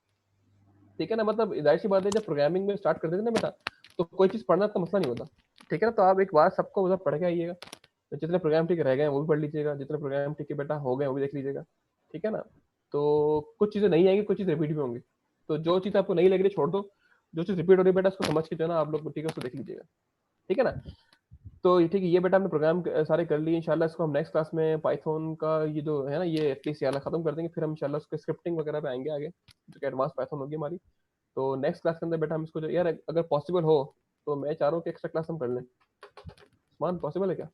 ठीक है ना, मतलब जाहिर सी बात है जब प्रोग्रामिंग में स्टार्ट करते थे ना बेटा, तो कोई चीज़ पढ़ना का मसला नहीं होता। ठीक है ना, तो आप एक बार सबको उधर पढ़ के आइएगा, तो जितने प्रोग्राम ठीक रह गए हैं वो भी पढ़ लीजिएगा, जितने प्रोग्राम ठीक है बेटा हो गए वो भी देख लीजिएगा। ठीक है ना, तो कुछ चीज़ें नहीं आएंगी, कुछ चीज़ रिपीट भी होंगी, तो जो चीज़ आपको नहीं लग रही छोड़ दो, जो चीज़ रिपीट हो रही है बेटा उसको समझ के जो है ना आप लोग ठीक है उसको देख लीजिएगा। ठीक है ना, तो ठीक है ये बेटा हमने प्रोग्राम सारे कर लिए, इंशाल्लाह इसको हम नेक्स्ट क्लास में पाइथन का ये जो है ना ये एटलीस्ट यार खत्म कर देंगे, फिर हम इंशाल्लाह उसके स्क्रिप्टिंग वगैरह पे आएंगे आगे, जो कि एडवांस पाइथन होगी हमारी। तो नेक्स्ट क्लास के अंदर बेटा हम इसको जो यार अगर पॉसिबल हो तो मैं चाह रहा हूँ कि एक्स्ट्रा क्लास हम कर लें। मान पॉसिबल है क्या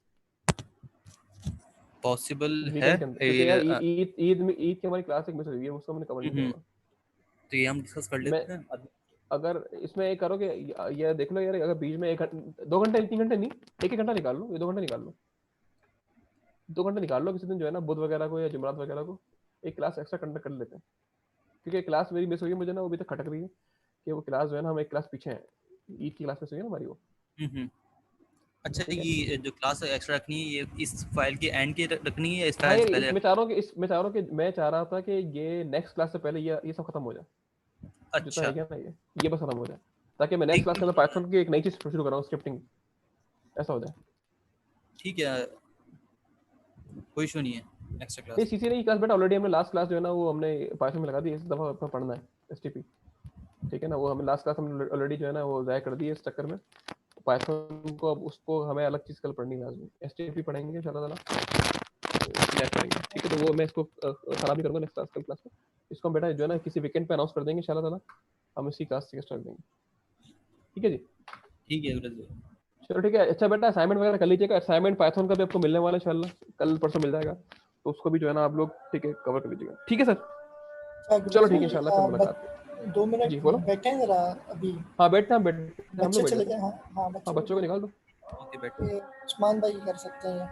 पॉसिबल है वीकेंड के अंदर, क्योंकि यार ईद की हमारी क्लास एक मिस हुई है, उसको हमने कवर नहीं किया हुआ। तो ये हम डिस्कस कर मैं लेते हैं अभी। अगर इसमें एक करो कि ये देख लो यार, अगर बीच में 2 घंटे 3 घंटे नहीं, 1 घंटा निकाल लो, ये 2 घंटे निकाल लो, 2 घंटे निकाल लो किसी दिन जो है ना बुध वगैरह को या जुमरात वगैरह को, एक क्लास एक्स्ट्रा कंडक्ट कर लेते हैं। क्योंकि क्लास मेरी मिस हुई है, मुझे ना वो अभी तक खटक रही है कि वो क्लास जो है ना हम एक क्लास पीछे हैं, ईद की क्लास मिस हुई है ना हमारी वो। अच्छा ठीक है, ये जो क्लास एक्स्ट्रा रखनी है ये इस फाइल के एंड के रखनी है, इस हाँ फाइल यार से पहले मैं चाह रहा हूँ कि मैं चाह रहा था कि ये नेक्स्ट क्लास से पहले ये सब खत्म हो जाए, जितना अच्छा है क्या ना ये बस खत्म हो जाए, ताकि मैं नेक्स्ट ठीक क्लास के अंदर पाइथन की एक नई चीज शुरू कराऊँ, स्क्रिप्टिंग, ऐसा हो जाए। ठीक है, कोई इशू नहीं है एक्स्ट्रा नहीं क्लास। सीसी नहीं क्लास बेटा, ऑलरेडी हमने लास्ट क्लास जो है ना वो हमने पाइथन में लगा दी, इस दफा अपना पढ़ना है एसटीपी। ठीक है ना, वो हमें लास्ट क्लास हमने ऑलरेडी जो है ना वो ज़ाया कर दी है इस चक्कर में, पाइथन को अब उसको हमें अलग चीज़ कल पढ़नी है, लाजमी एसटीपी पढ़ेंगे इंशाल्लाह ताला, चेक करेंगे। ठीक है, तो वो मैं इसको खराब नहीं करूँगा नेक्स्ट क्लास कल क्लास में, इसको हम बेटा जो है ना किसी वीकेंड पे अनाउंस कर देंगे इंशाल्लाह ताला, हम इसी क्लास से स्टार्ट देंगे। ठीक है जी, ठीक है सूरज भाई। चलो ठीक है। अच्छा बेटा असाइनमेंट वगैरह कर लीजिएगा, असाइनमेंट पाइथन का भी आपको मिलने वाला है इंशाल्लाह, कल परसों मिल जाएगा, तो उसको भी जो है ना आप लोग ठीक है कवर कर लीजिएगा। ठीक है सर, अच्छा चलो गुरबाज ठीक है भाई इंशाल्लाह फिर मुलाकात। 2 जी मिनट बोलो। बैठे हैं जरा अभी, हाँ बैठते हैं हम बच्चे लोग बैठ चले जाते गए। हैं। हाँ हाँ हाँ बच्चों को बच्चों को निकाल दो, ओके बैठो। ये उस्मान भाई कर सकते हैं।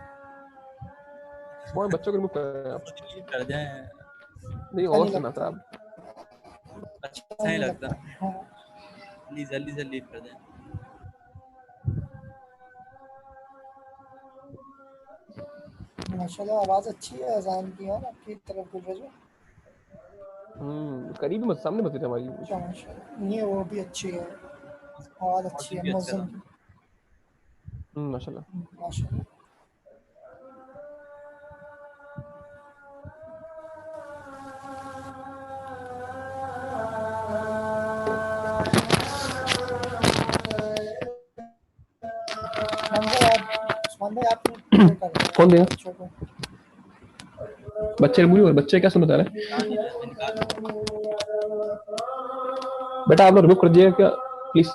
कौन बच्चों को रिमूव कर रहे हैं आप, लीव कर दें, नहीं अच्छा नहीं होस्ट ना लगता, साहब। अच्छा अच्छा नहीं नहीं लगता। लगता। हाँ प्लीज जल्दी से लीव कर दें। हाँ माशाल्लाह आवाज़ अच्छी है अज़ान की यार आपकी तरफ गुल रजू। करीब ही सामने मस्जिद है हमारी। अच्छा माशाल्लाह ये वो भी अच्छी है आवाज़ अच्छी मौसम है भी अच्छा मुअज्जिन था। की माशाल्लाह। माशाल्लाह। उस्मान भाई आप ये कर रहे कौन देगा? बच्चों को बच्चे बुरी बच्चे क्या सुन बता रहे हैं? निकाल दीजिए, निकाल दीजिए। बेटा आप लोग रिमूव कर दीजिएगा क्या प्लीज?